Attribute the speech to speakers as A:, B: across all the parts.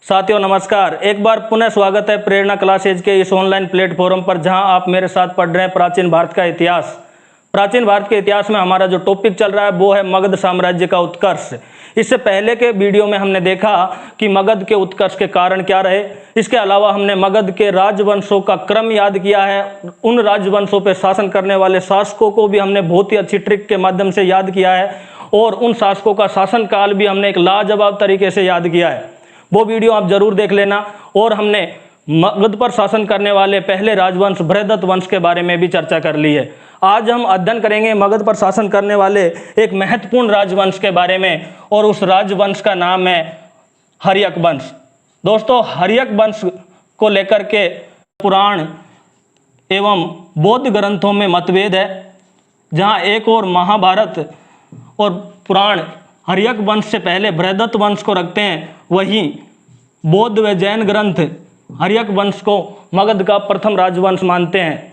A: साथियों नमस्कार। एक बार पुनः स्वागत है प्रेरणा क्लासेज के इस ऑनलाइन प्लेटफॉर्म पर, जहां आप मेरे साथ पढ़ रहे हैं प्राचीन भारत का इतिहास। प्राचीन भारत के इतिहास में हमारा जो टॉपिक चल रहा है वो है मगध साम्राज्य का उत्कर्ष। इससे पहले के वीडियो में हमने देखा कि मगध के उत्कर्ष के कारण क्या रहे। इसके अलावा हमने मगध के राजवंशों का क्रम याद किया है। उन राजवंशों पर शासन करने वाले शासकों को भी हमने बहुत ही अच्छी ट्रिक के माध्यम से याद किया है, और उन शासकों का शासनकाल भी हमने एक लाजवाब तरीके से याद किया है। वो वीडियो आप जरूर देख लेना। और हमने मगध पर शासन करने वाले पहले राजवंश बृहदत्त वंश के बारे में भी चर्चा कर ली है। आज हम अध्ययन करेंगे मगध पर शासन करने वाले एक महत्वपूर्ण राजवंश के बारे में, और उस राजवंश का नाम है हर्यक वंश। दोस्तों, हर्यक वंश को लेकर के पुराण एवं बौद्ध ग्रंथों में मतभेद है। जहाँ एक और महाभारत और पुराण हर्यक वंश से पहले बृहदत्त वंश को रखते हैं, वहीं बौद्ध व जैन ग्रंथ हर्यक वंश को मगध का प्रथम राजवंश मानते हैं।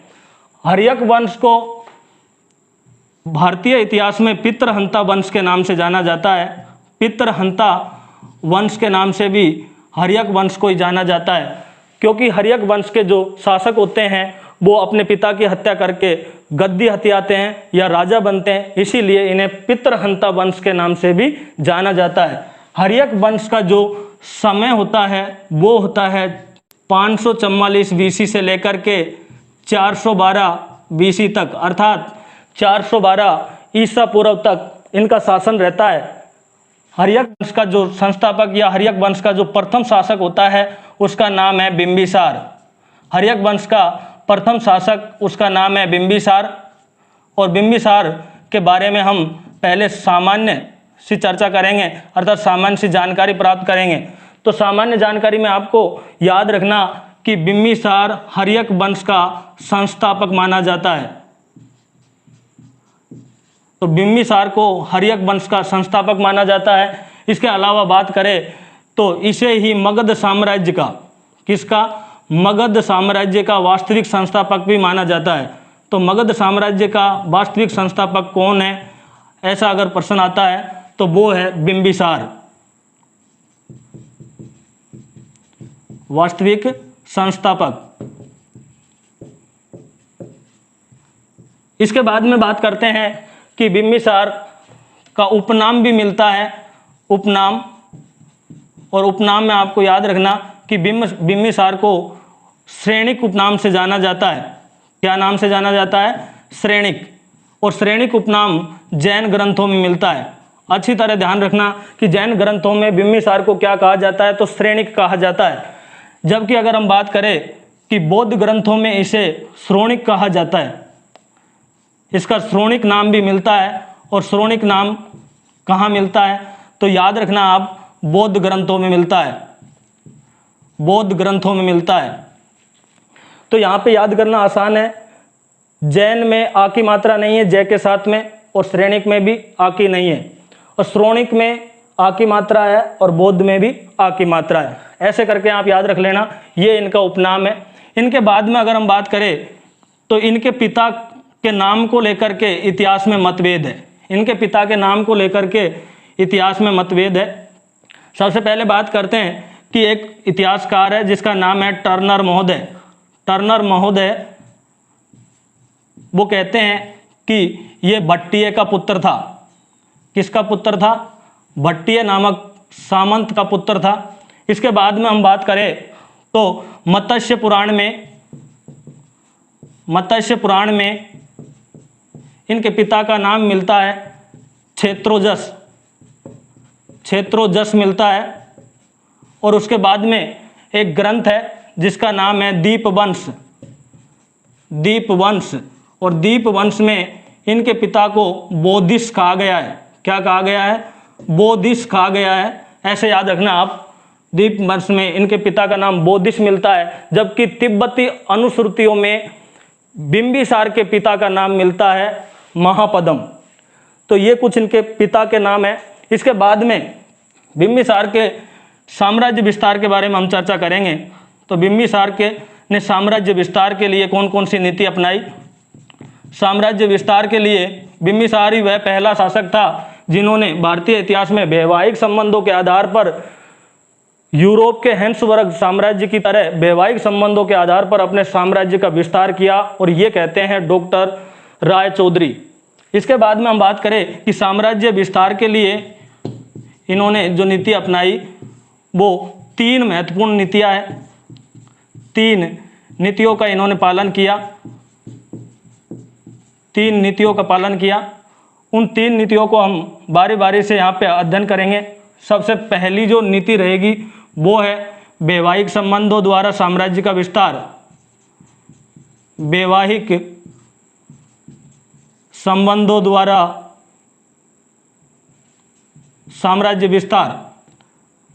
A: हर्यक वंश को भारतीय इतिहास में पितृहंता वंश के नाम से जाना जाता है। पितृहंता वंश के नाम से भी हर्यक वंश को ही जाना जाता है, क्योंकि हर्यक वंश के जो शासक होते हैं वो अपने पिता की हत्या करके गद्दी हथियाते हैं या राजा बनते हैं, इसीलिए इन्हें पितृहंता वंश के नाम से भी जाना जाता है। हर्यक वंश का जो समय होता है वो होता है 544 बीसी से लेकर के 412 बीसी तक, अर्थात 412 ईसा पूर्व तक इनका शासन रहता है। हर्यक वंश का जो संस्थापक या हर्यक वंश का जो प्रथम शासक होता है उसका नाम है बिंबिसार। हर्यक वंश का प्रथम शासक उसका नाम है बिंबिसार। और बिंबिसार के बारे में हम पहले सामान्य सी चर्चा करेंगे, अर्थात सामान्य सी जानकारी प्राप्त करेंगे। तो सामान्य जानकारी में आपको याद रखना कि बिंबिसार हर्यक वंश का संस्थापक माना जाता है। तो बिंबिसार को हर्यक वंश का संस्थापक माना जाता है। इसके अलावा बात करें तो इसे ही मगध साम्राज्य का, किसका, मगध साम्राज्य का वास्तविक संस्थापक भी माना जाता है। तो मगध साम्राज्य का वास्तविक संस्थापक कौन है, ऐसा अगर प्रश्न आता है तो वो है बिंबिसार, वास्तविक संस्थापक। इसके बाद में बात करते हैं कि बिंबिसार का उपनाम भी मिलता है, उपनाम। और उपनाम में आपको याद रखना कि बिंबिसार को श्रेणिक उपनाम से जाना जाता है। क्या नाम से जाना जाता है? श्रेणिक। और श्रेणिक उपनाम जैन ग्रंथों में मिलता है। अच्छी तरह ध्यान रखना कि जैन ग्रंथों में बिंबिसार को क्या कहा जाता है, तो श्रेणिक कहा जाता है। जबकि अगर हम बात करें कि बौद्ध ग्रंथों में इसे श्रोणिक कहा जाता है। इसका श्रोणिक नाम भी मिलता है। और श्रोणिक नाम कहाँ मिलता है, तो याद रखना आप, बौद्ध ग्रंथों में मिलता है, बौद्ध ग्रंथों में मिलता है। तो यहाँ पे याद करना आसान है। जैन में आ की मात्रा नहीं है जय के साथ में, और श्रेणिक में भी आ की नहीं है, और श्रोणिक में आ की मात्रा है, और बौद्ध में भी आ की मात्रा है। ऐसे करके आप याद रख लेना, ये इनका उपनाम है। इनके बाद में अगर हम बात करें तो इनके पिता के नाम को लेकर के इतिहास में मतभेद है। इनके पिता के नाम को लेकर के इतिहास में मतभेद है। सबसे पहले बात करते हैं कि एक इतिहासकार है जिसका नाम है टर्नर महोदय। टर्नर महोदय वो कहते हैं कि ये भट्टिय का पुत्र था। किसका पुत्र था? भट्टिय नामक सामंत का पुत्र था। इसके बाद में हम बात करें तो मत्स्य पुराण में इनके पिता का नाम मिलता है क्षेत्रोजस। क्षेत्रोजस मिलता है। और उसके बाद में एक ग्रंथ है जिसका नाम है दीपवंश। दीपवंश। और दीपवंश में इनके पिता को बोधिश कहा गया है। क्या कहा गया है? बोधिश कहा गया है। ऐसे याद रखना आप, दीपवंश में इनके पिता का नाम बोधिश मिलता है, जबकि तिब्बती अनुश्रुतियों में बिंबिसार के पिता का नाम मिलता है महापद्म। तो ये कुछ इनके पिता के नाम है। इसके बाद में बिंबिसार के साम्राज्य विस्तार के बारे में हम चर्चा करेंगे। तो बिंबिसार के ने साम्राज्य विस्तार के लिए कौन कौन सी नीति अपनाई? साम्राज्य विस्तार के लिए बिंबिसार ही वह पहला शासक था जिन्होंने भारतीय इतिहास में वैवाहिक संबंधों के आधार पर यूरोप के हैब्सबर्ग साम्राज्य की तरह वैवाहिक संबंधों के आधार पर अपने साम्राज्य का विस्तार किया, और ये कहते हैं डॉक्टर राय चौधरी। इसके बाद में हम बात करें कि साम्राज्य विस्तार के लिए इन्होंने जो नीति अपनाई वो 3 महत्वपूर्ण नीतियां हैं। 3 नीतियों का इन्होंने पालन किया, 3 नीतियों का पालन किया। उन 3 नीतियों को हम बारी बारी से यहाँ पे अध्ययन करेंगे। सबसे पहली जो नीति रहेगी वो है वैवाहिक संबंधों द्वारा साम्राज्य का विस्तार। वैवाहिक संबंधों द्वारा साम्राज्य विस्तार।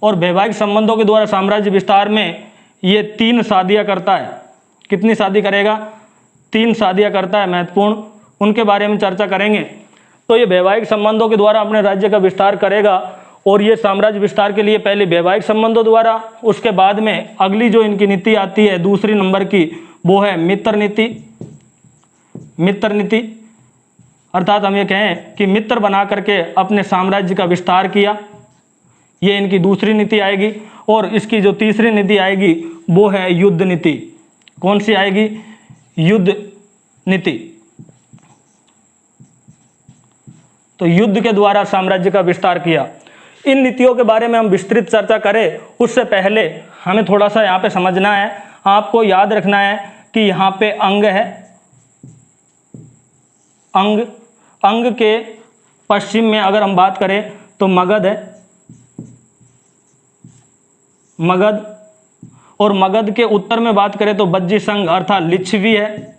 A: और वैवाहिक संबंधों के द्वारा साम्राज्य विस्तार में ये 3 शादियां करता है। कितनी शादी करेगा? 3 शादियां करता है महत्वपूर्ण, उनके बारे में चर्चा करेंगे। तो ये वैवाहिक संबंधों के द्वारा अपने राज्य का विस्तार करेगा, और ये साम्राज्य विस्तार के लिए पहले वैवाहिक संबंधों द्वारा, उसके बाद में अगली जो इनकी नीति आती है दूसरी नंबर की, वो है मित्र नीति। मित्र नीति अर्थात हम ये कहें कि मित्र बना करके अपने साम्राज्य का विस्तार किया, ये इनकी दूसरी नीति आएगी। और इसकी जो तीसरी नीति आएगी वो है युद्ध नीति। कौन सी आएगी? युद्ध नीति। तो युद्ध के द्वारा साम्राज्य का विस्तार किया। इन नीतियों के बारे में हम विस्तृत चर्चा करें उससे पहले हमें थोड़ा सा यहाँ पे समझना है। आपको याद रखना है कि यहाँ पे अंग है, अंग। अंग के पश्चिम में अगर हम बात करें तो मगध है, मगध। और मगध के उत्तर में बात करें तो बज्जी संघ अर्थात लिच्छवी है,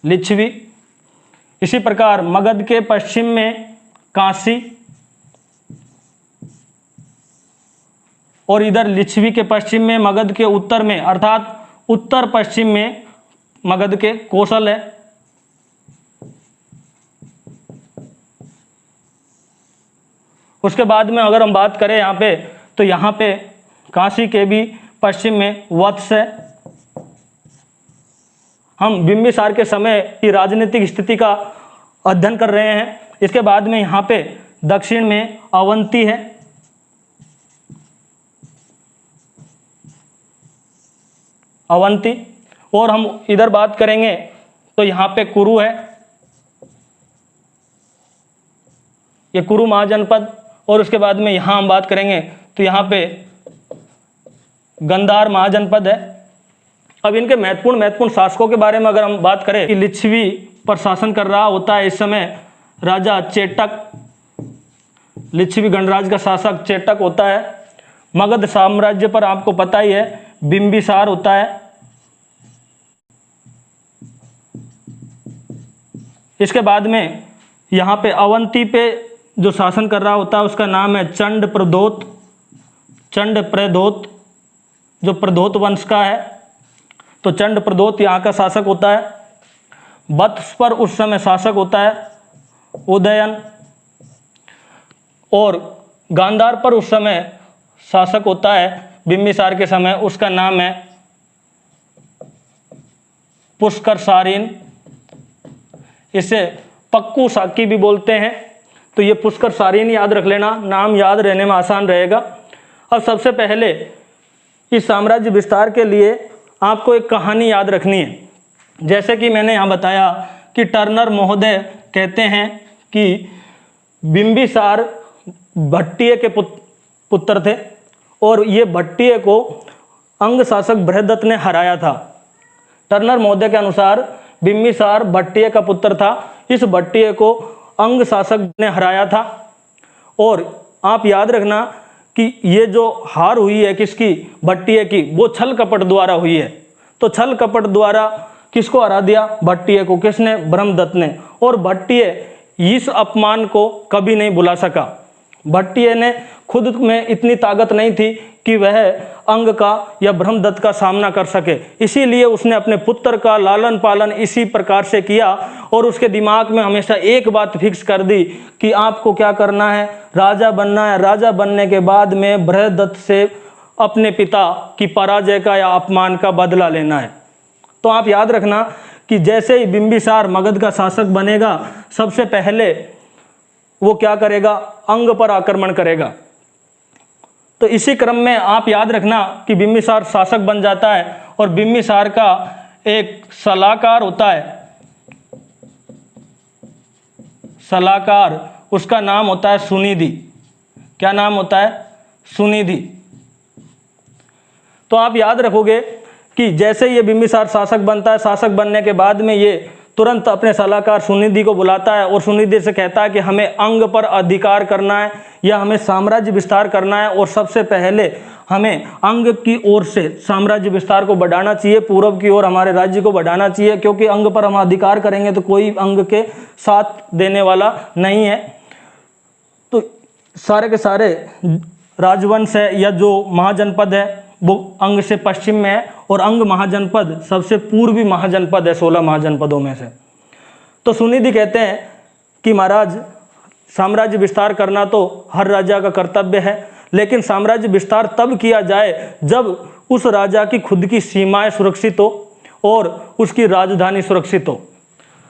A: लिच्छवी। इसी प्रकार मगध के पश्चिम में काशी, और इधर लिच्छवी के पश्चिम में मगध के उत्तर में अर्थात उत्तर पश्चिम में मगध के कौशल है। उसके बाद में अगर हम बात करें यहाँ पे तो यहाँ पे काशी के भी पश्चिम में वत्स है। हम बिंबिसार के समय की राजनीतिक स्थिति का अध्ययन कर रहे हैं। इसके बाद में यहाँ पे दक्षिण में अवंती है, अवंती। और हम इधर बात करेंगे तो यहाँ पे कुरु है, ये कुरु महाजनपद। और उसके बाद में यहाँ हम बात करेंगे तो यहाँ पे गंधार महाजनपद है। अब इनके महत्वपूर्ण शासकों के बारे में अगर हम बात करें कि लिच्छवी पर शासन कर रहा होता है इस समय राजा चेटक, लिच्छवी गणराज्य का शासक चेटक होता है। मगध साम्राज्य पर आपको पता ही है बिंबिसार होता है। इसके बाद में यहाँ पे अवंती पे जो शासन कर रहा होता है उसका नाम है चंड प्रदोत, चंड प्रदोत, जो प्रदोत वंश का है। तो चंड प्रदोत यहाँ का शासक होता है। वत्स पर उस समय शासक होता है उदयन, और गांधार पर उस समय शासक होता है बिंबिसार के समय, उसका नाम है पुष्कर सारिन। इसे पक्कू साकी भी बोलते हैं। तो ये पुष्कर सारिन याद रख लेना, नाम याद रहने में आसान रहेगा। अब सबसे पहले इस साम्राज्य विस्तार के लिए आपको एक कहानी याद रखनी है। जैसे कि मैंने यहाँ बताया कि टर्नर महोदय कहते हैं कि बिंबिसार भट्टिय के पुत्र थे, और ये भट्टिय को अंग शासक बृहदत्त ने हराया था। टर्नर महोदय के अनुसार बिंबिसार भट्टिय का पुत्र था। इस भट्टिय को अंग शासक ने हराया था। और आप याद रखना कि ये जो हार हुई है किसकी? भट्टिय की, वो छल कपट द्वारा हुई है। तो छल कपट द्वारा किसको हरा दिया? भट्टिय को। किसने? ब्रह्मदत्त ने। और भट्टिय इस अपमान को कभी नहीं भुला सका। भट्टिय ने खुद में इतनी ताकत नहीं थी कि वह अंग का या ब्रह्मदत्त का सामना कर सके, इसीलिए उसने अपने पुत्र का लालन पालन इसी प्रकार से किया। और उसके दिमाग में हमेशा एक बात फिक्स कर दी कि आपको क्या करना है? राजा बनना है। राजा बनने के बाद में बृहदत्त से अपने पिता की पराजय का या अपमान का बदला लेना है। तो आप याद रखना कि जैसे ही बिंबिसार मगध का शासक बनेगा, सबसे पहले वो क्या करेगा, अंग पर आक्रमण करेगा। तो इसी क्रम में आप याद रखना कि बिंबिसार शासक बन जाता है और बिंबिसार का एक सलाहकार होता है, सलाहकार, उसका नाम होता है सुनिधि। क्या नाम होता है, सुनिधि। तो आप याद रखोगे कि जैसे ये बिंबिसार शासक बनता है, शासक बनने के बाद में ये तुरंत अपने सलाहकार सुनिधि को बुलाता है और सुनिधि से कहता है कि हमें अंग पर अधिकार करना है या हमें साम्राज्य विस्तार करना है, और सबसे पहले हमें अंग की ओर से साम्राज्य विस्तार को बढ़ाना चाहिए, पूर्व की ओर हमारे राज्य को बढ़ाना चाहिए, क्योंकि अंग पर हम अधिकार करेंगे तो कोई अंग के साथ देने वाला नहीं है। तो सारे के सारे राजवंश है या जो महाजनपद है वो अंग से पश्चिम में है, और अंग महाजनपद सबसे पूर्वी महाजनपद है 16 महाजनपदों में से। तो सुनिधि कहते हैं कि महाराज साम्राज्य विस्तार करना तो हर राजा का कर्तव्य है, लेकिन साम्राज्य विस्तार तब किया जाए जब उस राजा की खुद की सीमाएं सुरक्षित हो और उसकी राजधानी सुरक्षित हो।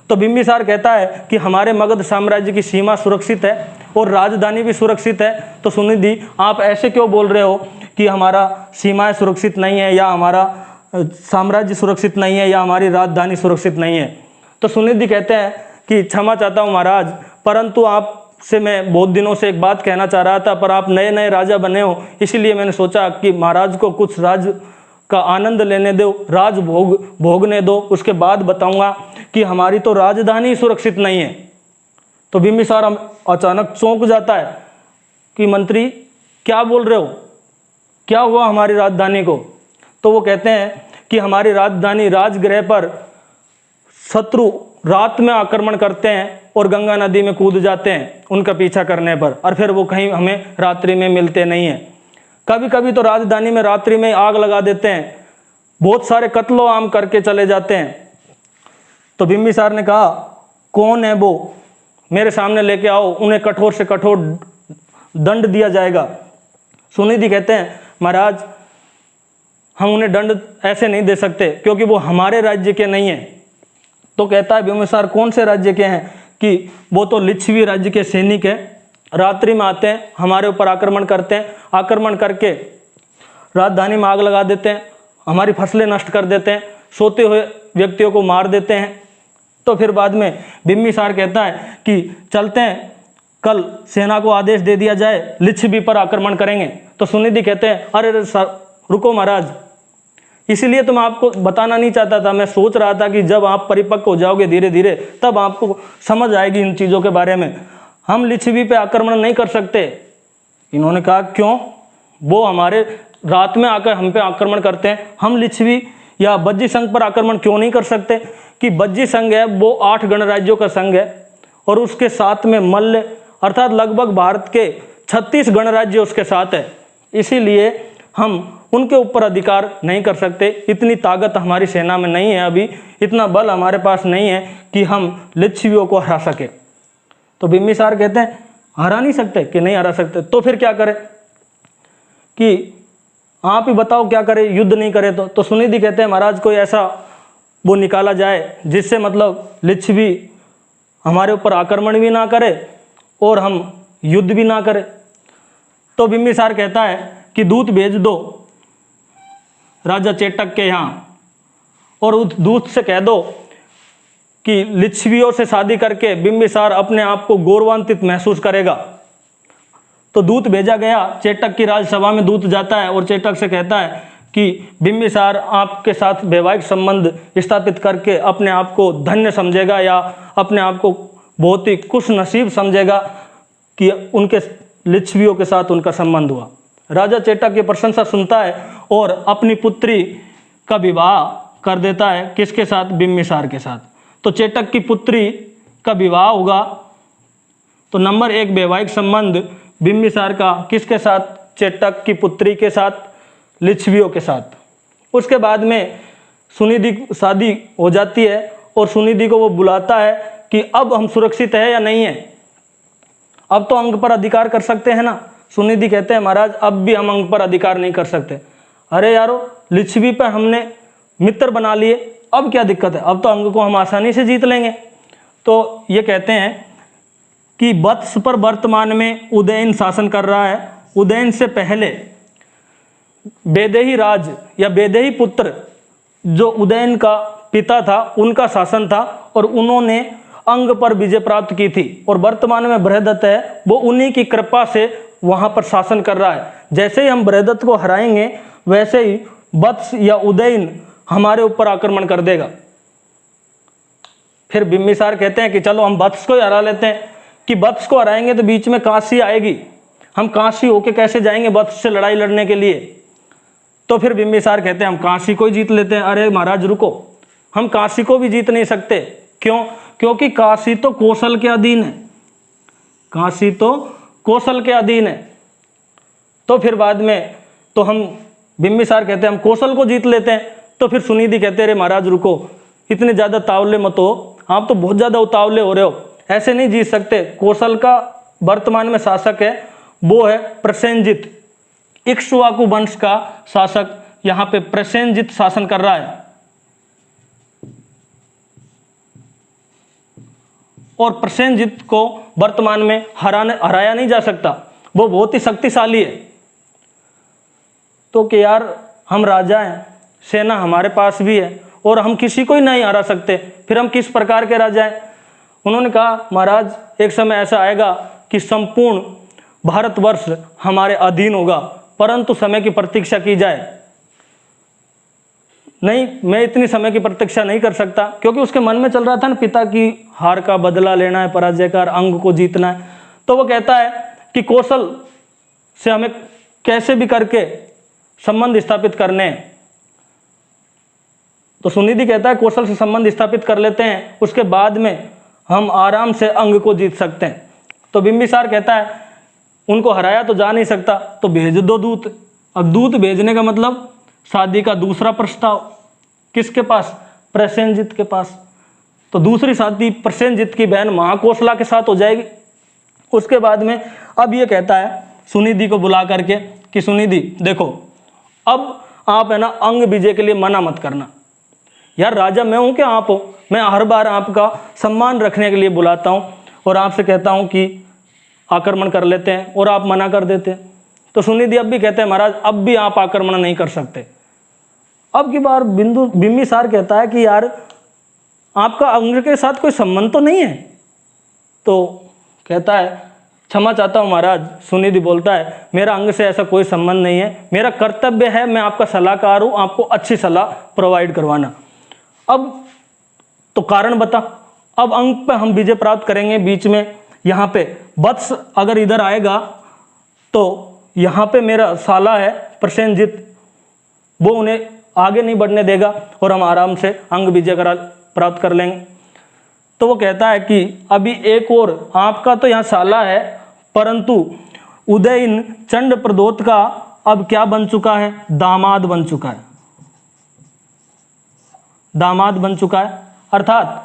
A: तो बिंबिसार कहता है कि हमारे मगध साम्राज्य की सीमा सुरक्षित है और राजधानी भी सुरक्षित है, तो सुनिधि आप ऐसे क्यों बोल रहे हो कि हमारा सीमाएं सुरक्षित नहीं है या हमारा साम्राज्य सुरक्षित नहीं है या हमारी राजधानी सुरक्षित नहीं है। तो सुनिधि कहते हैं कि क्षमा चाहता हूँ महाराज, परंतु आपसे मैं बहुत दिनों से एक बात कहना चाह रहा था, पर आप नए नए राजा बने हो, इसीलिए मैंने सोचा कि महाराज को कुछ राज का आनंद लेने दो, राज भोगने दो, उसके बाद बताऊंगा कि हमारी तो राजधानी सुरक्षित नहीं है। तो बिंबिसार अचानक चौंक जाता है कि मंत्री क्या बोल रहे हो, क्या हुआ हमारी राजधानी को। तो वो कहते हैं कि हमारी राजधानी राजगृह पर शत्रु रात में आक्रमण करते हैं और गंगा नदी में कूद जाते हैं उनका पीछा करने पर, और फिर वो कहीं हमें रात्रि में मिलते नहीं हैं। कभी कभी तो राजधानी में रात्रि में आग लगा देते हैं, बहुत सारे कत्लो आम करके चले जाते हैं। तो बिंबिसार ने कहा कौन है वो, मेरे सामने लेके आओ, उन्हें कठोर से कठोर दंड दिया जाएगा। सुनिधि कहते हैं महाराज हम उन्हें दंड ऐसे नहीं दे सकते क्योंकि वो हमारे राज्य के नहीं हैं। तो कहता है बिंबिसार कौन से राज्य के हैं, कि वो तो लिच्छवी राज्य के सैनिक हैं, रात्रि में आते हैं, हमारे ऊपर आक्रमण करते हैं, आक्रमण करके राजधानी में आग लगा देते हैं, हमारी फसलें नष्ट कर देते हैं, सोते हुए व्यक्तियों को मार देते हैं। तो फिर बाद में बिंबिसार कहता है कि चलते हैं, कल सेना को आदेश दे दिया जाए, लिच्छवी पर आक्रमण करेंगे। तो सुनिधि कहते हैं अरे रुको महाराज, इसीलिए तो मैं आपको बताना नहीं चाहता था, मैं सोच रहा था कि जब आप परिपक्व हो जाओगे धीरे धीरे तब आपको समझ आएगी इन चीज़ों के बारे में। हम लिच्छवी पे आक्रमण नहीं कर सकते। इन्होंने कहा क्यों, वो हमारे रात में आकर हम पे आक्रमण करते हैं, हम लिच्छवी या बज्जी संघ पर आक्रमण क्यों नहीं कर सकते। कि बज्जी संघ है वो 8 गणराज्यों का संघ है और उसके साथ में मल्ल अर्थात लगभग भारत के 36 गणराज्य उसके साथ है, इसीलिए हम उनके ऊपर अधिकार नहीं कर सकते। इतनी ताकत हमारी सेना में नहीं है, अभी इतना बल हमारे पास नहीं है कि हम लिच्छवियों को हरा सके। तो बिंबिसार कहते हैं हरा नहीं सकते कि नहीं हरा सकते, तो फिर क्या करें, कि आप ही बताओ क्या करें, युद्ध नहीं करे तो सुनिधि कहते हैं महाराज कोई ऐसा वो निकाला जाए जिससे मतलब लिच्छवी हमारे ऊपर आक्रमण भी ना करे और हम युद्ध भी ना करें। तो बिंबिसार कहता है कि दूत भेज दो राजा चेटक के यहाँ और उस दूत से कह दो कि लिच्छवियों से शादी करके बिंबिसार अपने आप को गौरवान्वित महसूस करेगा। तो दूत भेजा गया, चेटक की राजसभा में दूत जाता है और चेटक से कहता है कि बिंबिसार आपके साथ वैवाहिक संबंध स्थापित करके अपने आप को धन्य समझेगा या अपने आप को बहुत ही खुश नसीब समझेगा कि उनके लिच्छवियों के साथ उनका संबंध हुआ। राजा चेटक की प्रशंसा सुनता है और अपनी पुत्री का विवाह कर देता है, किसके साथ, बिंबिसार के साथ। तो चेटक की पुत्री का विवाह होगा। तो नंबर 1 वैवाहिक संबंध बिंबिसार का किसके साथ, चेटक की पुत्री के साथ, लिच्छवियों के साथ। उसके बाद में सुनिधि शादी हो जाती है और सुनिधि को वो बुलाता है कि अब हम सुरक्षित है या नहीं है, अब तो अंग पर अधिकार कर सकते हैं ना। सुनिधि कहते हैं महाराज अब भी हम अंग पर अधिकार नहीं कर सकते। अरे यारो, लिच्छवी पर हमने मित्र बना लिए, अब क्या दिक्कत है, अब तो अंग को हम आसानी से जीत लेंगे। तो ये कहते हैं कि वत्स पर वर्तमान में उदयन शासन कर रहा है। उदयन से पहले वैदेही राज या वैदेही पुत्र जो उदयन का पिता था उनका शासन था और उन्होंने अंग पर विजय प्राप्त की थी और वर्तमान में बृहदत्त है वो उन्हीं की कृपा से वहां पर शासन कर रहा है। जैसे ही हम बृहदत्त को हराएंगे वैसे ही वत्स या उदयन हमारे ऊपर आक्रमण कर देगा। फिर बिंबिसार कहते हैं कि चलो हम वत्स को ही हरा लेते हैं, कि वत्स को हराएंगे तो बीच में काशी आएगी, हम काशी होके कैसे जाएंगे वत्स से लड़ाई लड़ने के लिए। तो फिर बिंबिसार कहते हैं हम काशी को ही जीत लेते हैं। अरे महाराज रुको, हम काशी को भी जीत नहीं सकते। क्यों? क्योंकि काशी तो कौशल के अधीन है, काशी तो कौशल के अधीन है। तो फिर बाद में तो हम बिंबिसार कहते हैं हम कौशल को जीत लेते हैं। तो फिर सुनिधि कहते हैं अरे महाराज रुको, इतने ज़्यादा तावले मत हो, आप तो बहुत ज़्यादा उतावले हो रहे हो, ऐसे नहीं जीत सकते। कौशल का वर्तमान में शासक है वो है प्रसेनजित, इक्ष्वाकु वंश का शासक यहाँ पे प्रसेनजित शासन कर रहा है। और प्रसेनजित को वर्तमान में हराया नहीं जा सकता, वो बहुत ही शक्तिशाली है। तो कि यार हम राजा हैं, सेना हमारे पास भी है और हम किसी को ही नहीं हरा सकते, फिर हम किस प्रकार के राजा हैं। उन्होंने कहा महाराज एक समय ऐसा आएगा कि संपूर्ण भारतवर्ष हमारे अधीन होगा, परंतु समय की प्रतीक्षा की जाए। नहीं, मैं इतनी समय की प्रतीक्षा नहीं कर सकता, क्योंकि उसके मन में चल रहा था ना पिता की हार का बदला लेना है, पराजय का, अंग को जीतना है। तो वो कहता है कि कौशल से हमें कैसे भी करके संबंध स्थापित करने हैं। तो सुनिधि कहता है कौशल से संबंध स्थापित कर लेते हैं, उसके बाद में हम आराम से अंग को जीत सकते हैं। तो बिंबिसार कहता है उनको हराया तो जा नहीं सकता, तो भेज दो दूत। अब दूत भेजने का मतलब शादी का दूसरा प्रस्ताव किसके पास? प्रसेनजित के पास। तो दूसरी शादी प्रसेनजित की बहन महाकोशला के साथ हो जाएगी। उसके बाद में अब ये कहता है सुनिधि को बुला करके कि सुनिधि देखो, अब आप है ना अंग विजय के लिए मना मत करना। यार राजा मैं हूं क्या आप हो? मैं हर बार आपका सम्मान रखने के लिए बुलाता हूं और आपसे कहता हूं कि आक्रमण कर लेते हैं और आप मना कर देते हैं। तो सुनिधि अब भी कहते हैं महाराज अब भी आप आक्रमण नहीं कर सकते। अब की बार बिंबिसार कहता है कि यार आपका अंग के साथ कोई संबंध तो नहीं है। तो कहता है क्षमा चाहता हूँ महाराज। सुनिधि बोलता है मेरा अंग से ऐसा कोई संबंध नहीं है, मेरा कर्तव्य है, मैं आपका सलाहकार हूँ, आपको अच्छी सलाह प्रोवाइड करवाना। अब तो कारण बता। अब अंग पे हम विजय प्राप्त करेंगे, बीच में यहाँ पे वत्स अगर इधर आएगा तो यहाँ पे मेरा साला है प्रसेनजित, वो उन्हें आगे नहीं बढ़ने देगा और हम आराम से अंग विजय प्राप्त कर लेंगे। तो वो कहता है कि अभी एक और, आपका तो यहाँ साला है परंतु उदयन चंड प्रदोत का अब क्या बन चुका है? दामाद बन चुका है, दामाद बन चुका है। अर्थात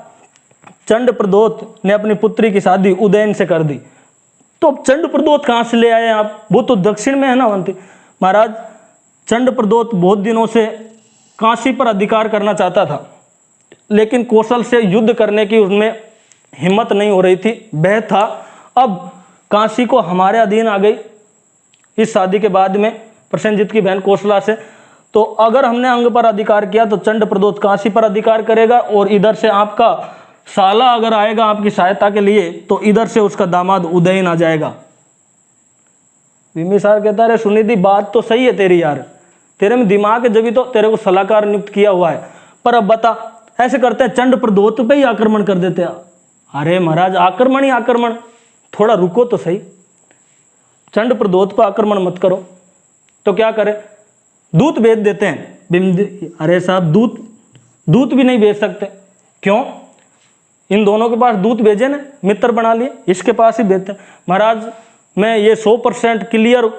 A: चंड प्रदोत ने अपनी पुत्री की शादी उदयन से कर दी। तो अब चंड प्रदोत कहाँ से ले आए आप? वो तो दक्षिण में है ना अवंती। महाराज चंड प्रदोत बहुत दिनों से काशी पर अधिकार करना चाहता था, लेकिन कौशल से युद्ध करने की उसमें हिम्मत नहीं हो रही थी, वह था। अब काशी को हमारे अधीन आ गई इस शादी के बाद में प्रसेनजित की बहन कौशला से। तो अगर हमने अंग पर अधिकार किया तो चंड प्रदोत काशी पर अधिकार करेगा और इधर से आपका साला अगर आएगा आपकी सहायता के लिए तो इधर से उसका दामाद उदयन आ जाएगा। बिंबिसार कहता है सुनिधि बात तो सही है तेरी यार, तेरे में दिमाग है जब तो तेरे को सलाहकार नियुक्त किया हुआ है, पर अब बता ऐसे करते हैं चंड प्रदोत पे ही आक्रमण कर देते हैं। अरे महाराज आक्रमण ही आक्रमण, थोड़ा रुको तो सही, चंड प्रदोत पर आक्रमण मत करो। तो क्या करें? दूत भेज देते हैं। अरे साहब दूत भी नहीं भेज सकते। क्यों? इन दोनों के पास दूत भेजे ना, मित्र बना लिए, इसके पास ही भेजते हैं। महाराज मैं ये 100% क्लियर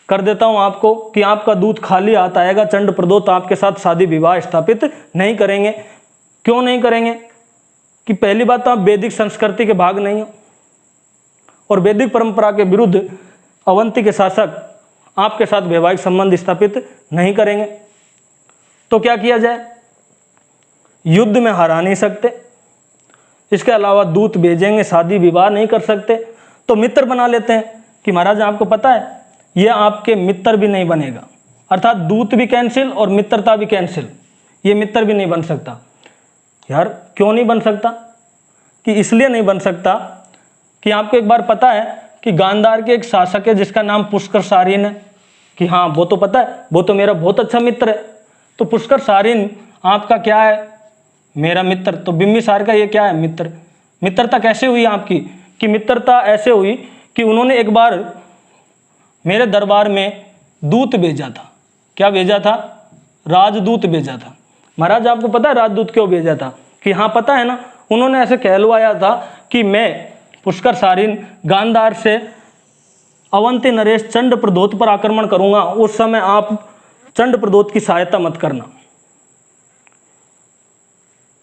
A: कर देता हूं आपको कि आपका दूत खाली हाथ आएगा, चंड प्रदोत आपके साथ शादी विवाह स्थापित नहीं करेंगे। क्यों नहीं करेंगे? कि पहली बात तो आप वैदिक संस्कृति के भाग नहीं हो और वैदिक परंपरा के विरुद्ध अवंती के शासक आपके साथ वैवाहिक संबंध स्थापित नहीं करेंगे। तो क्या किया जाए? युद्ध में हरा नहीं सकते, इसके अलावा दूत भेजेंगे, शादी विवाह नहीं कर सकते, तो मित्र बना लेते हैं कि महाराज आपको पता है ये आपके मित्र भी नहीं बनेगा, अर्थात दूत भी कैंसिल और मित्रता भी कैंसिल, ये मित्र भी नहीं बन सकता। यार क्यों नहीं बन सकता? कि इसलिए नहीं बन सकता कि आपको एक बार पता है कि गांधार के एक शासक है जिसका नाम पुष्कर सारिन है, कि हाँ वो तो पता है, वो तो मेरा बहुत अच्छा मित्र है। तो पुष्कर सारिन आपका क्या है? मेरा मित्र। तो बिंबिसार का ये क्या है? मित्र। मित्रता कैसे हुई आपकी? कि मित्रता ऐसे हुई कि उन्होंने एक बार मेरे दरबार में दूत भेजा था। क्या भेजा था? राजदूत भेजा था। महाराज आपको पता है राजदूत क्यों भेजा था? कि हाँ पता है ना, उन्होंने ऐसे कहलवाया था कि मैं पुष्कर सारिन गांधार से अवंती नरेश चंड प्रदोत पर आक्रमण करूंगा, उस समय आप चंड प्रदोत की सहायता मत करना।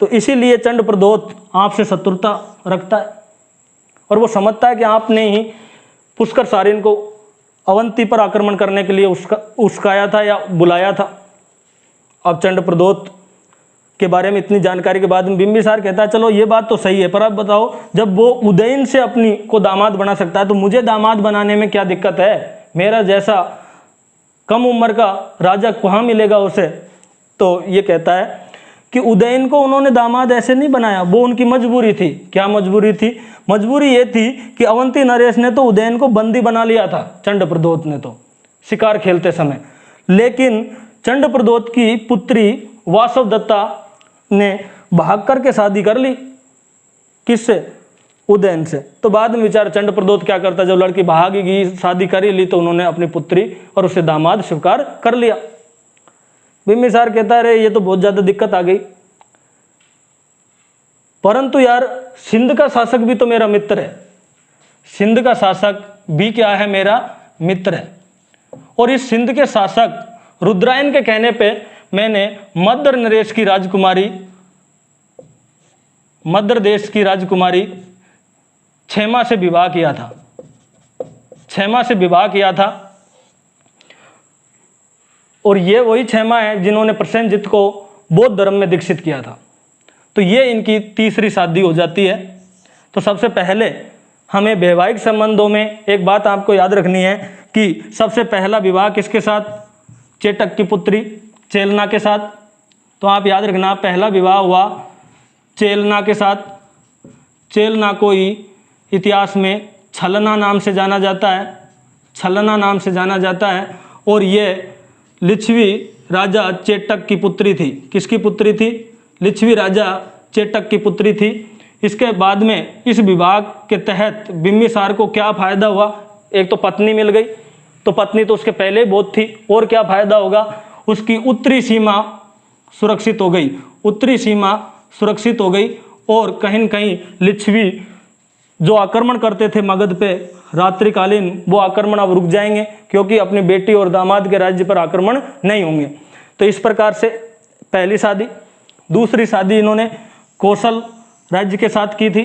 A: तो इसीलिए चंड प्रदोत आपसे शत्रुता रखता है और वो समझता है कि आपने ही पुष्कर सारिन को अवंती पर आक्रमण करने के लिए उस्काया था या बुलाया था। अब चंड प्रदोत के बारे में इतनी जानकारी के बाद बिंबिसार कहता है चलो ये बात तो सही है, पर अब बताओ जब वो उदयन से अपनी को दामाद बना सकता है तो मुझे दामाद बनाने में क्या दिक्कत है? मेरा जैसा कम उम्र का राजा कहाँ मिलेगा उसे? तो ये कहता है कि उदयन को उन्होंने दामाद ऐसे नहीं बनाया, वो उनकी मजबूरी थी। क्या मजबूरी थी? मजबूरी ये थी कि अवंती नरेश ने तो उदयन को बंदी बना लिया था, चंड प्रदोत ने तो शिकार खेलते समय, लेकिन चंड प्रदोत की पुत्री वासव दत्ता ने भाग करके शादी कर ली। किससे? उदयन से। तो बाद में विचार चंड प्रदोत क्या करता, जब लड़की भाग गई शादी कर ही ली तो उन्होंने अपनी पुत्री और उसे दामाद स्वीकार कर लिया। बिंबिसार कहता है अरे ये तो बहुत ज्यादा दिक्कत आ गई, परंतु यार सिंध का शासक भी तो मेरा मित्र है, सिंध का शासक भी क्या है? मेरा मित्र है। और इस सिंध के शासक रुद्रायन के कहने पे मैंने मद्र नरेश की राजकुमारी, मद्र देश की राजकुमारी क्षेमा से विवाह किया था, क्षेमा से विवाह किया था। और ये वही क्षेमा है जिन्होंने प्रसेनजित को बौद्ध धर्म में दीक्षित किया था। तो ये इनकी तीसरी शादी हो जाती है। तो सबसे पहले हमें वैवाहिक संबंधों में एक बात आपको याद रखनी है कि सबसे पहला विवाह किसके साथ? चेटक की पुत्री चेलना के साथ। तो आप याद रखना पहला विवाह हुआ चेलना के साथ। चेलना को ही इतिहास में छलना नाम से जाना जाता है, छलना नाम से जाना जाता है। और ये लिच्छवी राजा चेटक की पुत्री थी। किसकी पुत्री थी? लिच्छवी राजा चेटक की पुत्री थी। इसके बाद में इस विवाह के तहत बिंबिसार को क्या फायदा हुआ? एक तो पत्नी मिल गई, तो पत्नी तो उसके पहले बहुत थी, और क्या फायदा होगा? उसकी उत्तरी सीमा सुरक्षित हो गई, उत्तरी सीमा सुरक्षित हो गई। और कहीं न कहीं लिच्छवी जो आक्रमण करते थे मगध पे रात्रिकालीन, वो आक्रमण अब रुक जाएंगे क्योंकि अपनी बेटी और दामाद के राज्य पर आक्रमण नहीं होंगे। तो इस प्रकार से पहली शादी। दूसरी शादी इन्होंने कौशल राज्य के साथ की थी।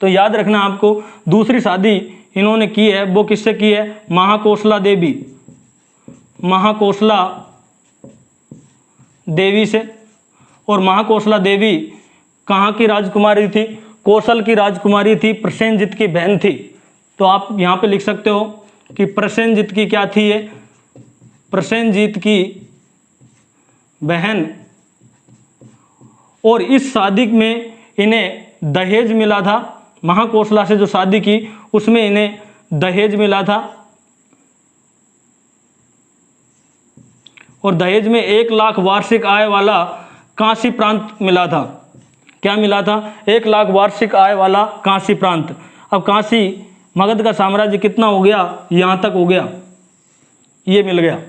A: तो याद रखना आपको, दूसरी शादी इन्होंने की है वो किससे की है? महाकोशला देवी, महाकोशला देवी से। और महाकोशला देवी कहाँ की राजकुमारी थी? कौशल की राजकुमारी थी, प्रसेनजित की बहन थी। तो आप यहाँ पे लिख सकते हो कि प्रसेनजित की क्या थी? ये प्रसेनजित की बहन। और इस शादी में इन्हें दहेज मिला था। महाकोशला से जो शादी की उसमें इन्हें दहेज मिला था, और दहेज में 1 लाख वार्षिक आय वाला काशी प्रांत मिला था। क्या मिला था? 1 लाख वार्षिक आय वाला काशी प्रांत। अब काशी मगध का साम्राज्य कितना हो गया? यहां तक हो गया, ये मिल गया।